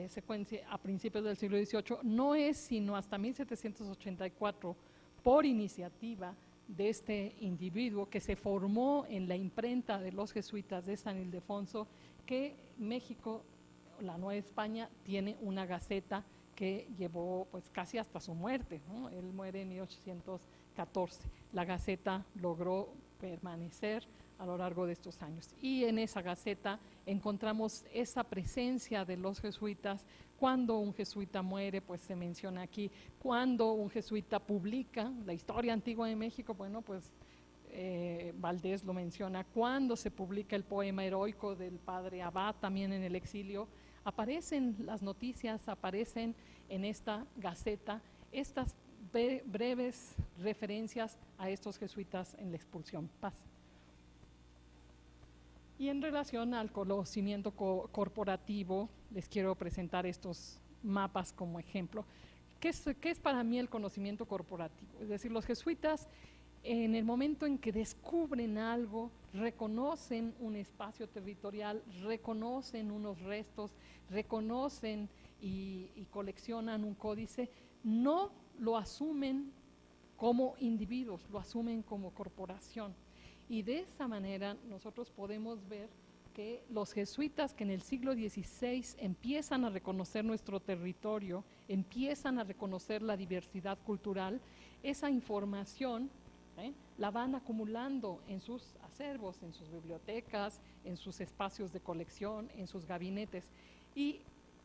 secuencia a principios del siglo XVIII, no es sino hasta 1784, por iniciativa de este individuo que se formó en la imprenta de los jesuitas de San Ildefonso, que México, la Nueva España, tiene una Gaceta que llevó pues casi hasta su muerte, ¿no? Él muere en 1814. La Gaceta logró permanecer a lo largo de estos años. Y en esa Gaceta encontramos esa presencia de los jesuitas. Cuando un jesuita muere, pues se menciona aquí. Cuando un jesuita publica la historia antigua de México, bueno, pues Valdés lo menciona. Cuando se publica el poema heroico del padre Abad, también en el exilio, aparecen las noticias, aparecen en esta Gaceta estas breves referencias a estos jesuitas en la expulsión. Paz. Y en relación al conocimiento corporativo, les quiero presentar estos mapas como ejemplo. ¿Qué es para mí el conocimiento corporativo? Es decir, los jesuitas, en el momento en que descubren algo, reconocen un espacio territorial, reconocen unos restos, reconocen y coleccionan un códice, no lo asumen como individuos, lo asumen como corporación. Y de esa manera nosotros podemos ver que los jesuitas que en el siglo XVI empiezan a reconocer nuestro territorio, empiezan a reconocer la diversidad cultural, esa información la van acumulando en sus acervos, en sus bibliotecas, en sus espacios de colección, en sus gabinetes, y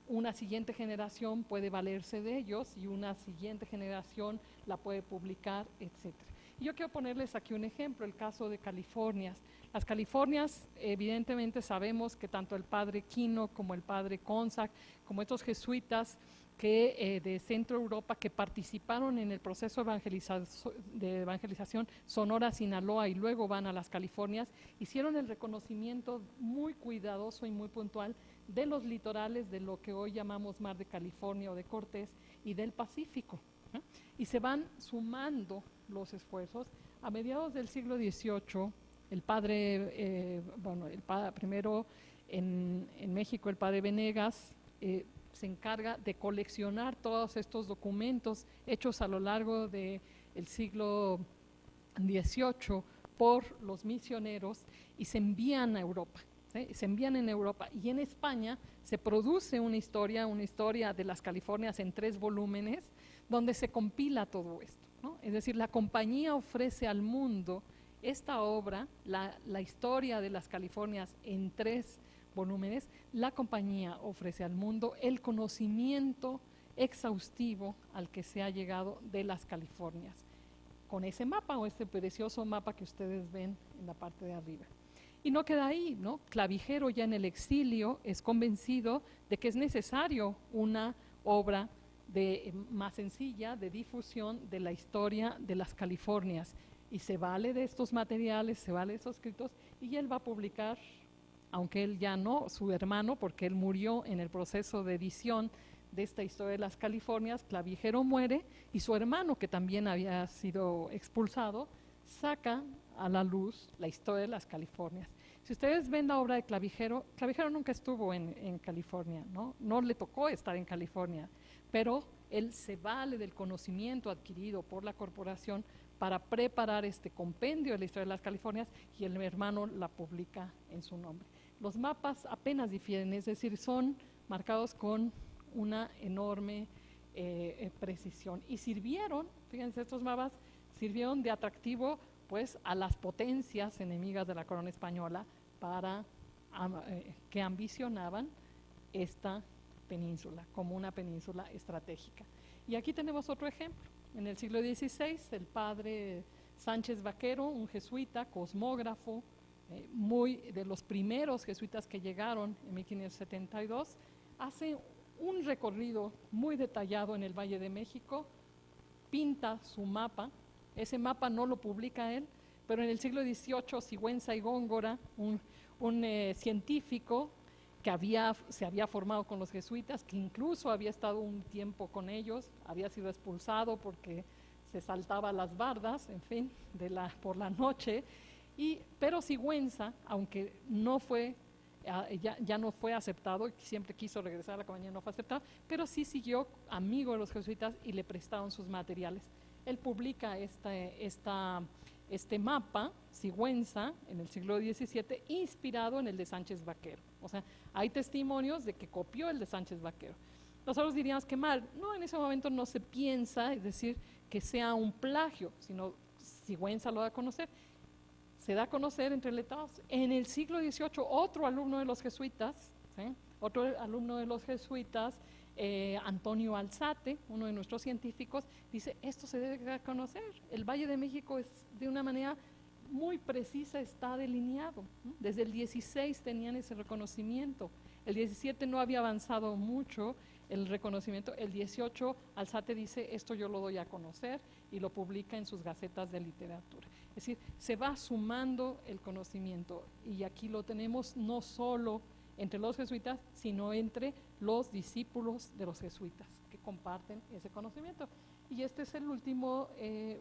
una siguiente generación puede valerse de ellos y una siguiente generación la puede publicar, etc. Y yo quiero ponerles aquí un ejemplo, el caso de Californias. Las Californias, evidentemente sabemos que tanto el padre Quino como el padre Consac, como estos jesuitas que de Centro Europa que participaron en el proceso de evangelización Sonora, Sinaloa y luego van a las Californias, hicieron el reconocimiento muy cuidadoso y muy puntual de los litorales de lo que hoy llamamos Mar de California o de Cortés y del Pacífico, ¿eh? Y se van sumando los esfuerzos. A mediados del siglo XVIII, el padre, primero en México, el padre Venegas, se encarga de coleccionar todos estos documentos hechos a lo largo del siglo XVIII por los misioneros y se envían a Europa. ¿Sí? Se envían en Europa y en España se produce una historia de las Californias en 3 volúmenes donde se compila todo esto, ¿no? Es decir, la compañía ofrece al mundo esta obra, la historia de las Californias en 3 volúmenes. La compañía ofrece al mundo el conocimiento exhaustivo al que se ha llegado de las Californias, con ese mapa o este precioso mapa que ustedes ven en la parte de arriba. Y no queda ahí, ¿no? Clavijero, ya en el exilio, es convencido de que es necesario una obra más sencilla de difusión de la historia de las Californias, y se vale de estos materiales, se vale de estos escritos, y él va a publicar, aunque él ya no, su hermano, porque él murió en el proceso de edición de esta historia de las Californias. Clavijero muere y su hermano, que también había sido expulsado, saca a la luz la historia de las Californias. Si ustedes ven la obra de Clavijero, Clavijero nunca estuvo en California, no le tocó estar en California, pero él se vale del conocimiento adquirido por la corporación para preparar este compendio de la historia de las Californias, y el hermano la publica en su nombre. Los mapas apenas difieren, es decir, son marcados con una enorme precisión, y sirvieron, fíjense, estos mapas sirvieron de atractivo pues a las potencias enemigas de la corona española para que ambicionaban esta península como una península estratégica. Y aquí tenemos otro ejemplo. En el siglo XVI, el padre Sánchez Vaquero, un jesuita, cosmógrafo, muy de los primeros jesuitas que llegaron en 1572, hace un recorrido muy detallado en el Valle de México, pinta su mapa. Ese mapa no lo publica él, pero en el siglo XVIII Sigüenza y Góngora, un científico que se había formado con los jesuitas, que incluso había estado un tiempo con ellos, había sido expulsado porque se saltaba las bardas, en fin, por la noche, pero Sigüenza, aunque no fue, ya no fue aceptado, siempre quiso regresar a la compañía, no fue aceptado, pero sí siguió amigo de los jesuitas y le prestaron sus materiales. Él publica este mapa, Sigüenza, en el siglo XVII, inspirado en el de Sánchez Vaquero. O sea, hay testimonios de que copió el de Sánchez Vaquero. Nosotros diríamos que mal, no, en ese momento no se piensa, es decir, que sea un plagio, sino Sigüenza lo da a conocer. Se da a conocer entre letrados. En el siglo XVIII, otro alumno de los jesuitas, ¿sí? Antonio Alzate, uno de nuestros científicos, dice, esto se debe dar a conocer. El Valle de México es de una manera muy precisa, está delineado, ¿no? Desde el 16 tenían ese reconocimiento. El 17 no había avanzado mucho el reconocimiento. El 18 Alzate dice, esto yo lo doy a conocer, y lo publica en sus gacetas de literatura. Es decir, se va sumando el conocimiento, y aquí lo tenemos no solo entre los jesuitas, sino entre los discípulos de los jesuitas que comparten ese conocimiento. Y este es el último,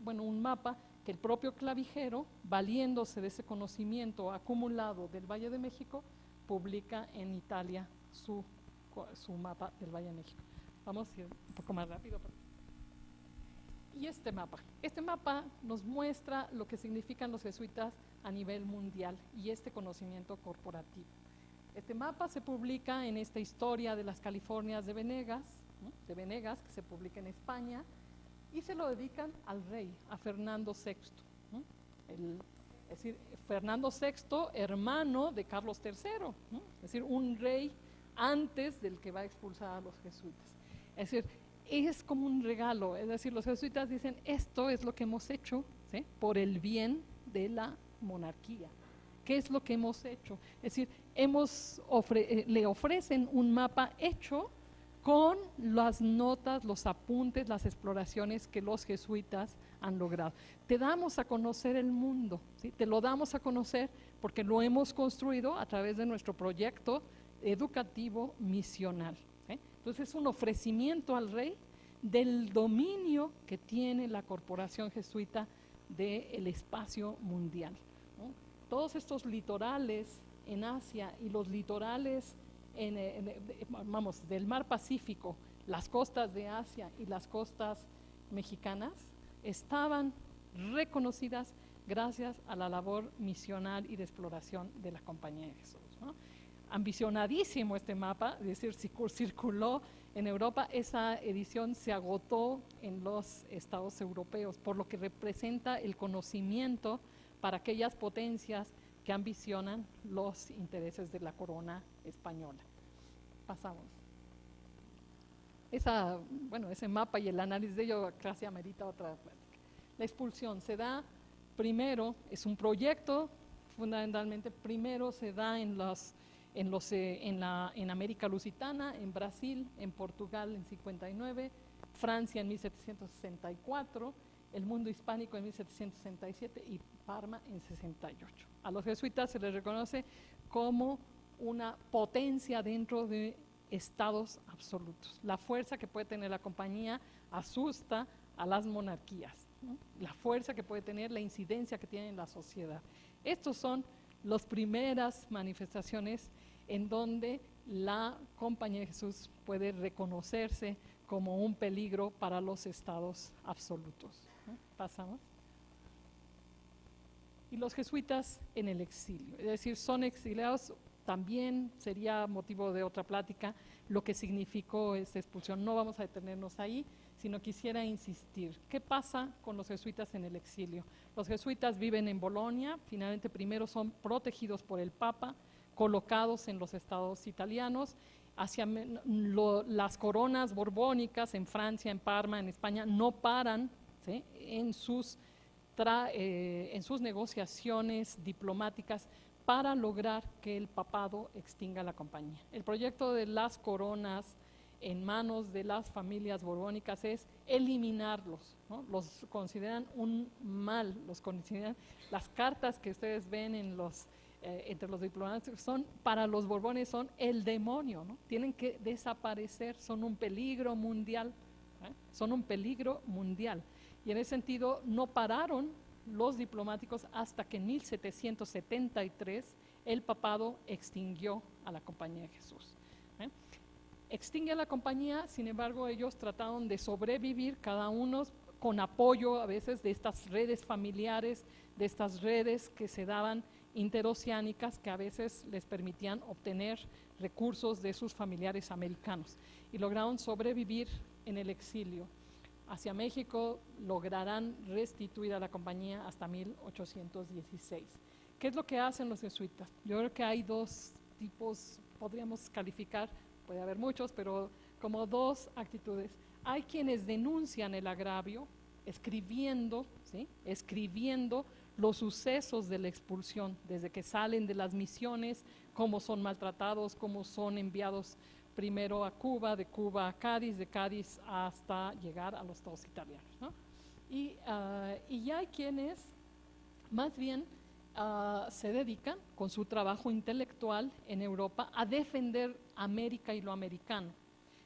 un mapa que el propio Clavijero, valiéndose de ese conocimiento acumulado del Valle de México, publica en Italia su mapa del Valle de México. Vamos a ir un poco más rápido. Y este mapa nos muestra lo que significan los jesuitas a nivel mundial y este conocimiento corporativo. Este mapa se publica en esta historia de las Californias de Venegas, ¿no? De Venegas, que se publica en España, y se lo dedican al rey, a Fernando VI, ¿no? Es decir, Fernando VI, hermano de Carlos III, ¿no? Es decir, un rey antes del que va a expulsar a los jesuitas. Es decir, es como un regalo, es decir, los jesuitas dicen, esto es lo que hemos hecho, ¿sí?, por el bien de la monarquía. ¿Qué es lo que hemos hecho? Es decir, le ofrecen un mapa hecho con las notas, los apuntes, las exploraciones que los jesuitas han logrado. Te damos a conocer el mundo, ¿sí? Te lo damos a conocer porque lo hemos construido a través de nuestro proyecto educativo misional, ¿sí? Entonces es un ofrecimiento al rey del dominio que tiene la corporación jesuita del espacio mundial, ¿no? Todos estos litorales en Asia y los litorales del mar Pacífico, las costas de Asia y las costas mexicanas estaban reconocidas gracias a la labor misional y de exploración de la Compañía de Jesús, ¿no? Ambicionadísimo este mapa, es decir, circuló en Europa, esa edición se agotó en los estados europeos, por lo que representa el conocimiento para aquellas potencias que ambicionan los intereses de la corona española. Pasamos. Ese mapa y el análisis de ello casi amerita otra plática. La expulsión se da primero, es un proyecto, fundamentalmente primero se da en América Lusitana, en Brasil, en Portugal en 59, Francia en 1764, el mundo hispánico en 1767 y Parma en 68. A los jesuitas se les reconoce como una potencia dentro de estados absolutos. La fuerza que puede tener la compañía asusta a las monarquías, ¿no? La fuerza que puede tener, la incidencia que tiene en la sociedad. Estos son las primeras manifestaciones en donde la Compañía de Jesús puede reconocerse como un peligro para los estados absolutos, ¿no? Pasamos. Y los jesuitas en el exilio, es decir, son exiliados, también sería motivo de otra plática lo que significó esta expulsión. No vamos a detenernos ahí, sino quisiera insistir. ¿Qué pasa con los jesuitas en el exilio? Los jesuitas viven en Bolonia, finalmente primero son protegidos por el Papa, colocados en los estados italianos, las coronas borbónicas en Francia, en Parma, en España, no paran, ¿sí?, en sus negociaciones diplomáticas para lograr que el papado extinga la compañía. El proyecto de las coronas en manos de las familias borbónicas es eliminarlos, ¿no? Los consideran un mal, las cartas que ustedes ven entre los diplomáticos para los borbones son el demonio, ¿no? Tienen que desaparecer, son un peligro mundial, ¿eh? Son un peligro mundial. Y en ese sentido no pararon los diplomáticos hasta que en 1773 el papado extinguió a la Compañía de Jesús, ¿eh? Extingue a la compañía, sin embargo ellos trataron de sobrevivir, cada uno con apoyo a veces de estas redes familiares, de estas redes que se daban interoceánicas, que a veces les permitían obtener recursos de sus familiares americanos, y lograron sobrevivir en el exilio. Hacia México lograrán restituir a la compañía hasta 1816. ¿Qué es lo que hacen los jesuitas? Yo creo que hay dos tipos, podríamos calificar, puede haber muchos, pero como dos actitudes. Hay quienes denuncian el agravio, escribiendo, ¿sí?, escribiendo los sucesos de la expulsión, desde que salen de las misiones, cómo son maltratados, cómo son enviados primero a Cuba, de Cuba a Cádiz, de Cádiz hasta llegar a los estados italianos, ¿no? Y ya hay quienes más bien se dedican con su trabajo intelectual en Europa a defender América y lo americano.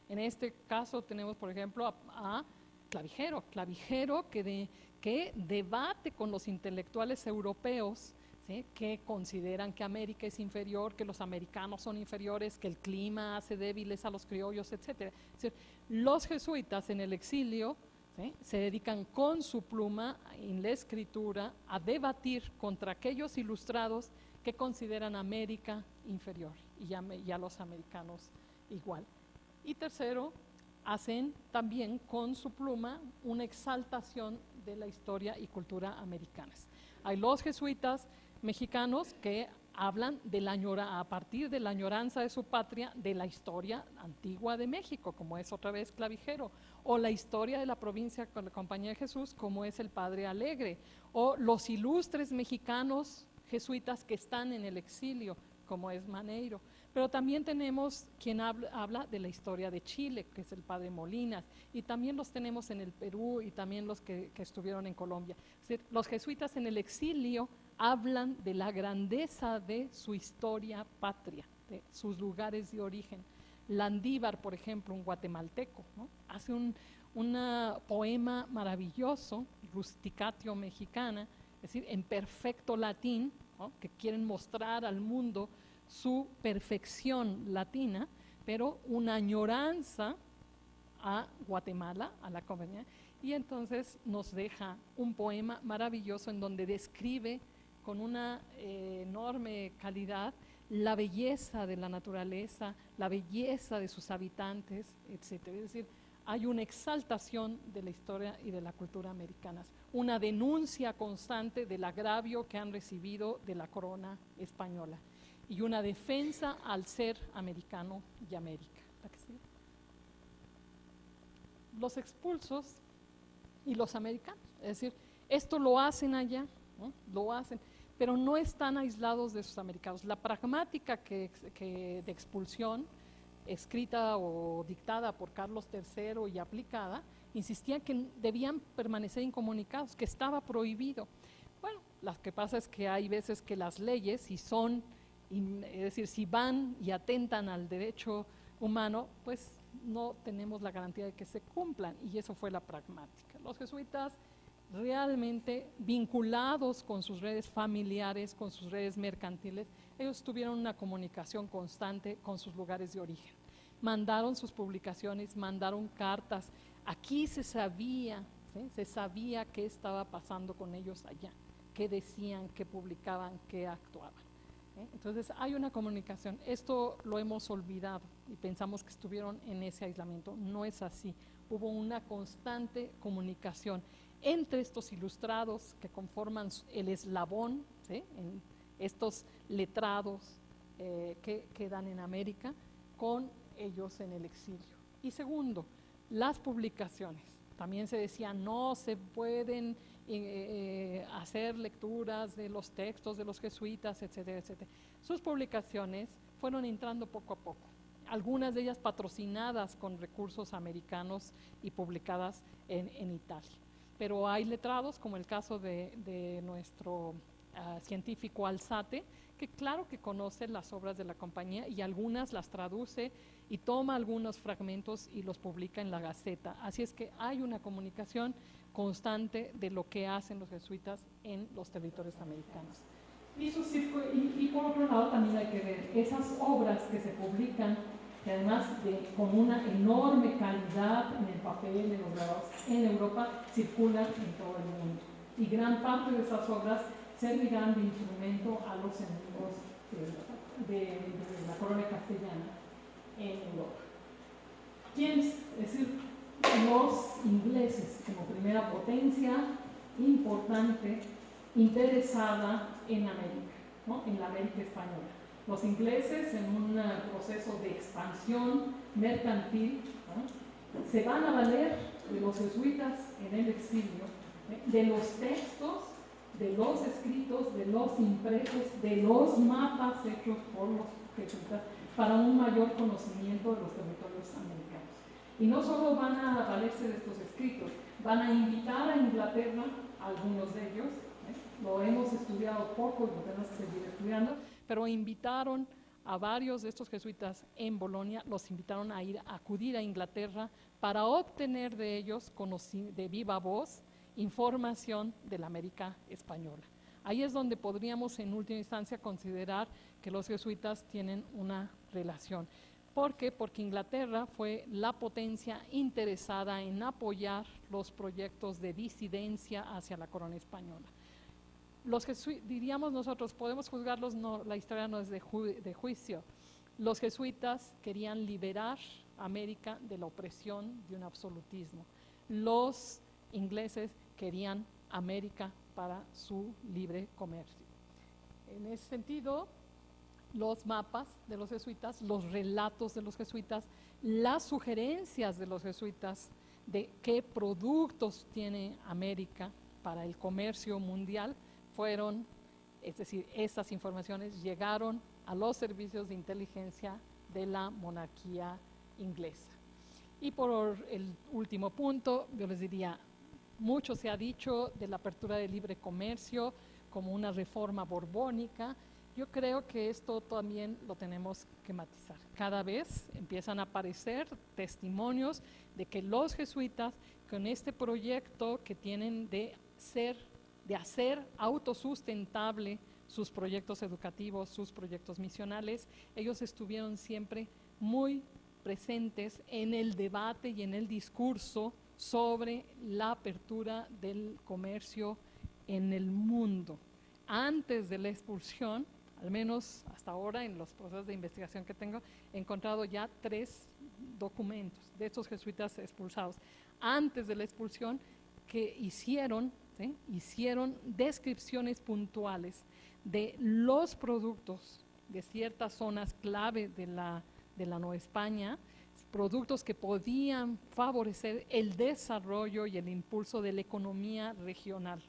En este caso tenemos, por ejemplo, a Clavijero que debate con los intelectuales europeos, ¿sí?, que consideran que América es inferior, que los americanos son inferiores, que el clima hace débiles a los criollos, etc. Es decir, los jesuitas en el exilio, ¿sí?, se dedican con su pluma en la escritura a debatir contra aquellos ilustrados que consideran América inferior. y a los americanos igual. Y tercero, hacen también con su pluma una exaltación de la historia y cultura americanas. Hay los jesuitas mexicanos que hablan de a partir de la añoranza de su patria, de la historia antigua de México, como es otra vez Clavijero, o la historia de la provincia con la Compañía de Jesús, como es el Padre Alegre, o los ilustres mexicanos jesuitas que están en el exilio, como es Maneiro. Pero también tenemos quien habla de la historia de Chile, que es el Padre Molinas, y también los tenemos en el Perú y también los que estuvieron en Colombia. Es decir, los jesuitas en el exilio hablan de la grandeza de su historia patria, de sus lugares de origen. Landívar, por ejemplo, un guatemalteco, ¿no? Hace un poema maravilloso, Rusticatio Mexicana, es decir, en perfecto latín, ¿no? Que quieren mostrar al mundo su perfección latina, pero una añoranza a Guatemala, a la compañía, y entonces nos deja un poema maravilloso en donde describe con una enorme calidad la belleza de la naturaleza, la belleza de sus habitantes, etc. Es decir, hay una exaltación de la historia y de la cultura americanas, una denuncia constante del agravio que han recibido de la corona española y una defensa al ser americano y América. Los expulsos y los americanos, es decir, esto lo hacen allá, ¿no? Lo hacen, pero no están aislados de sus americanos. La pragmática de expulsión, escrita o dictada por Carlos III y aplicada, insistía que debían permanecer incomunicados, que estaba prohibido. Bueno, lo que pasa es que hay veces que las leyes, si son, es decir, si van y atentan al derecho humano, pues no tenemos la garantía de que se cumplan, y eso fue la pragmática. Los jesuitas realmente vinculados con sus redes familiares, con sus redes mercantiles, ellos tuvieron una comunicación constante con sus lugares de origen. Mandaron sus publicaciones, mandaron cartas. Aquí se sabía, ¿sí? Se sabía qué estaba pasando con ellos allá, qué decían, qué publicaban, qué actuaban. Entonces hay una comunicación. Esto lo hemos olvidado y pensamos que estuvieron en ese aislamiento. No es así. Hubo una constante comunicación entre estos ilustrados que conforman el eslabón, ¿sí? En estos letrados que quedan en América, con ellos en el exilio. Y segundo, las publicaciones. También se decía, no se pueden hacer lecturas de los textos de los jesuitas, etcétera, etcétera. Sus publicaciones fueron entrando poco a poco, algunas de ellas patrocinadas con recursos americanos y publicadas en Italia. Pero hay letrados, como el caso de nuestro científico Alzate, que claro que conoce las obras de la compañía y algunas las traduce y toma algunos fragmentos y los publica en la Gaceta. Así es que hay una comunicación constante de lo que hacen los jesuitas en los territorios americanos. Y por otro lado también hay que ver esas obras que se publican, que además con una enorme calidad en el papel, en los grabados, en Europa, circulan en todo el mundo. Y gran parte de esas obras servirán de instrumento a los enemigos de la corona castellana en Europa. ¿Quiénes? Es decir, los ingleses como primera potencia importante interesada en América, ¿no? En la América española. Los ingleses, en un proceso de expansión mercantil, ¿no? Se van a valer de los jesuitas en el exilio, de los textos, de los escritos, de los impresos, de los mapas hechos por los jesuitas para un mayor conocimiento de los territorios americanos. Y no solo van a valerse de estos escritos, van a invitar a Inglaterra, algunos de ellos, lo hemos estudiado poco y lo tenemos que seguir estudiando, pero invitaron a varios de estos jesuitas en Bolonia, los invitaron a acudir a Inglaterra para obtener de ellos, de viva voz, información de la América española. Ahí es donde podríamos en última instancia considerar que los jesuitas tienen una relación. ¿Por qué? Porque Inglaterra fue la potencia interesada en apoyar los proyectos de disidencia hacia la corona española. Los jesuitas, diríamos nosotros, podemos juzgarlos, no, la historia no es de juicio, Los jesuitas querían liberar a América de la opresión de un absolutismo. Los ingleses querían América para su libre comercio. En ese sentido, los mapas de los jesuitas, los relatos de los jesuitas, las sugerencias de los jesuitas de qué productos tiene América para el comercio mundial fueron, es decir, estas informaciones llegaron a los servicios de inteligencia de la monarquía inglesa. Y por el último punto, yo les diría, mucho se ha dicho de la apertura del libre comercio como una reforma borbónica. Yo creo que esto también lo tenemos que matizar. Cada vez empiezan a aparecer testimonios de que los jesuitas, con este proyecto que tienen de hacer autosustentable sus proyectos educativos, sus proyectos misionales, ellos estuvieron siempre muy presentes en el debate y en el discurso sobre la apertura del comercio en el mundo. Antes de la expulsión, al menos hasta ahora en los procesos de investigación que tengo, he encontrado ya 3 documentos de estos jesuitas expulsados. Antes de la expulsión, que hicieron descripciones puntuales de los productos de ciertas zonas clave de la Nueva España, productos que podían favorecer el desarrollo y el impulso de la economía regional,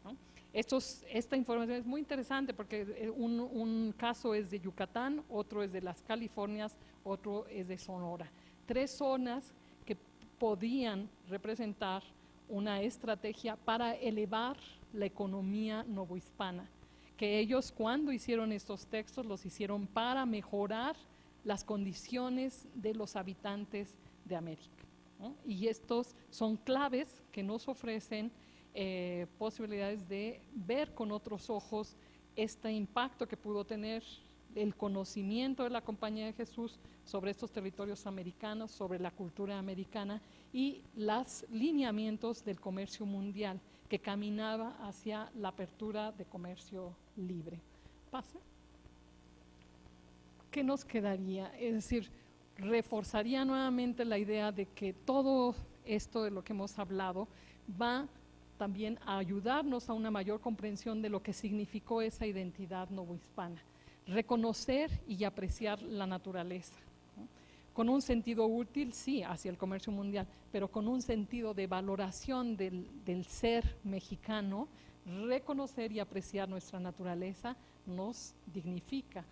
¿no? Esta información es muy interesante porque un caso es de Yucatán, otro es de las Californias, otro es de Sonora. 3 zonas que podían representar una estrategia para elevar la economía novohispana, que ellos cuando hicieron estos textos los hicieron para mejorar las condiciones de los habitantes de América, ¿no? Y estos son claves que nos ofrecen posibilidades de ver con otros ojos este impacto que pudo tener el conocimiento de la Compañía de Jesús sobre estos territorios americanos, sobre la cultura americana y los lineamientos del comercio mundial que caminaba hacia la apertura de comercio libre. ¿Pasa? ¿Qué nos quedaría? Es decir, reforzaría nuevamente la idea de que todo esto de lo que hemos hablado va también a ayudarnos a una mayor comprensión de lo que significó esa identidad novohispana, reconocer y apreciar la naturaleza, ¿no? Con un sentido útil, sí, hacia el comercio mundial, pero con un sentido de valoración del ser mexicano. Reconocer y apreciar nuestra naturaleza nos dignifica.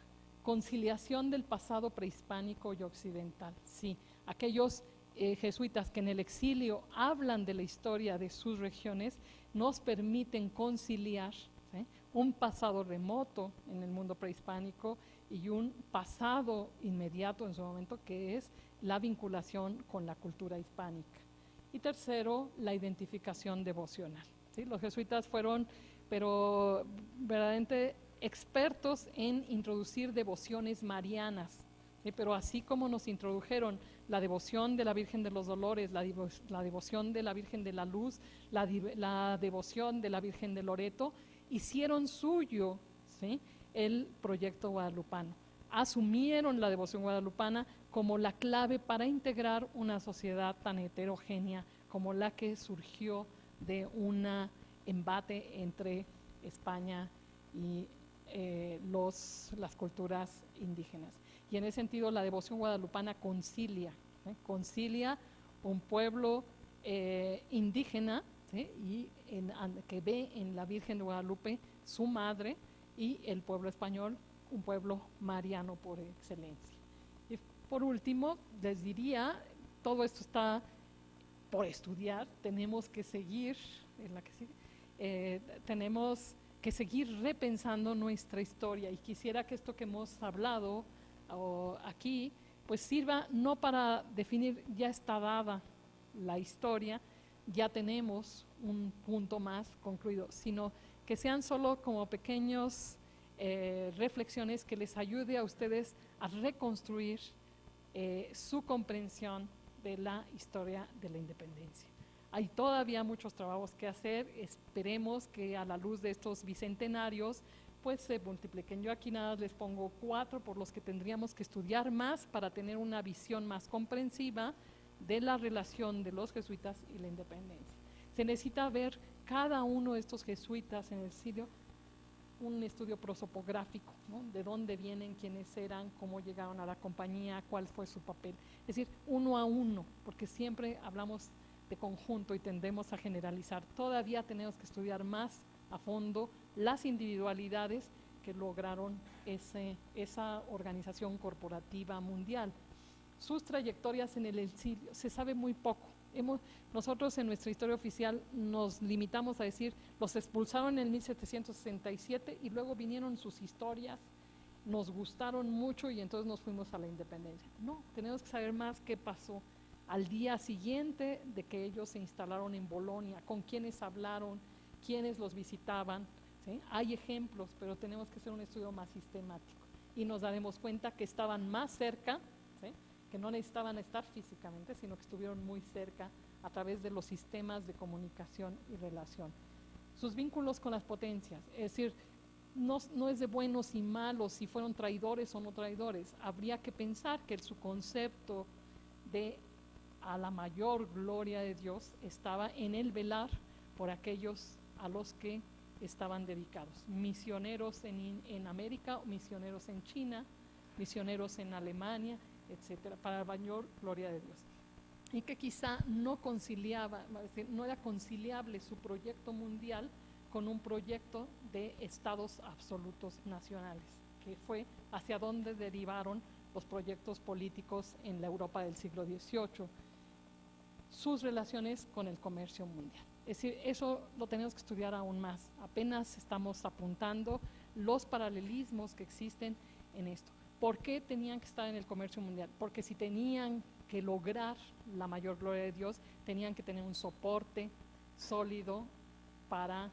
Conciliación del pasado prehispánico y occidental, sí, aquellos jesuitas que en el exilio hablan de la historia de sus regiones nos permiten conciliar, ¿sí?, un pasado remoto en el mundo prehispánico y un pasado inmediato en su momento, que es la vinculación con la cultura hispánica. Y tercero, la identificación devocional, ¿sí? Los jesuitas fueron, pero verdaderamente expertos en introducir devociones marianas, ¿sí? Pero así como nos introdujeron la devoción de la Virgen de los Dolores, la devoción de la Virgen de la Luz, la devoción de la Virgen de Loreto, hicieron suyo, ¿sí?, el proyecto guadalupano. Asumieron la devoción guadalupana como la clave para integrar una sociedad tan heterogénea como la que surgió de un embate entre España y las culturas indígenas. Y en ese sentido la devoción guadalupana concilia un pueblo indígena, ¿sí?, y que ve en la Virgen de Guadalupe su madre, y el pueblo español un pueblo mariano por excelencia. Y por último, les diría, todo esto está por estudiar, tenemos que seguir, tenemos que seguir repensando nuestra historia, y quisiera que esto que hemos hablado aquí pues sirva no para definir ya está dada la historia, ya tenemos un punto más concluido, sino que sean solo como pequeños reflexiones que les ayude a ustedes a reconstruir su comprensión de la historia de la independencia. Hay todavía muchos trabajos que hacer, esperemos que a la luz de estos bicentenarios después se multipliquen. Yo aquí nada les pongo 4 por los que tendríamos que estudiar más para tener una visión más comprensiva de la relación de los jesuitas y la independencia. Se necesita ver cada uno de estos jesuitas en el exilio, un estudio prosopográfico, ¿no? De dónde vienen, quiénes eran, cómo llegaron a la compañía, cuál fue su papel. Es decir, uno a uno, porque siempre hablamos de conjunto y tendemos a generalizar. Todavía tenemos que estudiar más a fondo las individualidades que lograron esa organización corporativa mundial. Sus trayectorias en el exilio, se sabe muy poco. Nosotros en nuestra historia oficial nos limitamos a decir, los expulsaron en 1767 y luego vinieron sus historias, nos gustaron mucho y entonces nos fuimos a la independencia. No, tenemos que saber más qué pasó al día siguiente de que ellos se instalaron en Bolonia, con quiénes hablaron, quiénes los visitaban, ¿sí? Hay ejemplos, pero tenemos que hacer un estudio más sistemático y nos daremos cuenta que estaban más cerca, ¿sí? Que no necesitaban estar físicamente, sino que estuvieron muy cerca a través de los sistemas de comunicación y relación. Sus vínculos con las potencias, es decir, no es de buenos y malos si fueron traidores o no traidores. Habría que pensar que su concepto de a la mayor gloria de Dios estaba en el velar por aquellos a los que estaban dedicados. Misioneros en América, misioneros en China, misioneros en Alemania, etcétera, para la mayor gloria de Dios. Y que quizá no era conciliable su proyecto mundial con un proyecto de estados absolutos nacionales, que fue hacia donde derivaron los proyectos políticos en la Europa del siglo XVIII. Sus relaciones con el comercio mundial. Es decir, eso lo tenemos que estudiar aún más. Apenas estamos apuntando los paralelismos que existen en esto. ¿Por qué tenían que estar en el comercio mundial? Porque si tenían que lograr la mayor gloria de Dios, tenían que tener un soporte sólido para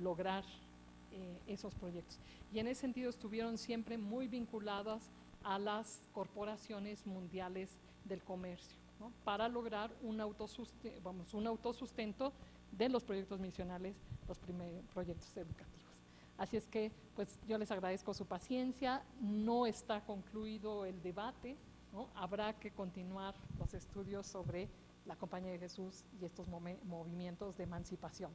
lograr esos proyectos. Y en ese sentido estuvieron siempre muy vinculadas a las corporaciones mundiales del comercio, ¿no? Para lograr un autosustento de los proyectos misionales, los primeros proyectos educativos. Así es que pues yo les agradezco su paciencia, no está concluido el debate, ¿no? Habrá que continuar los estudios sobre la Compañía de Jesús y estos movimientos de emancipación.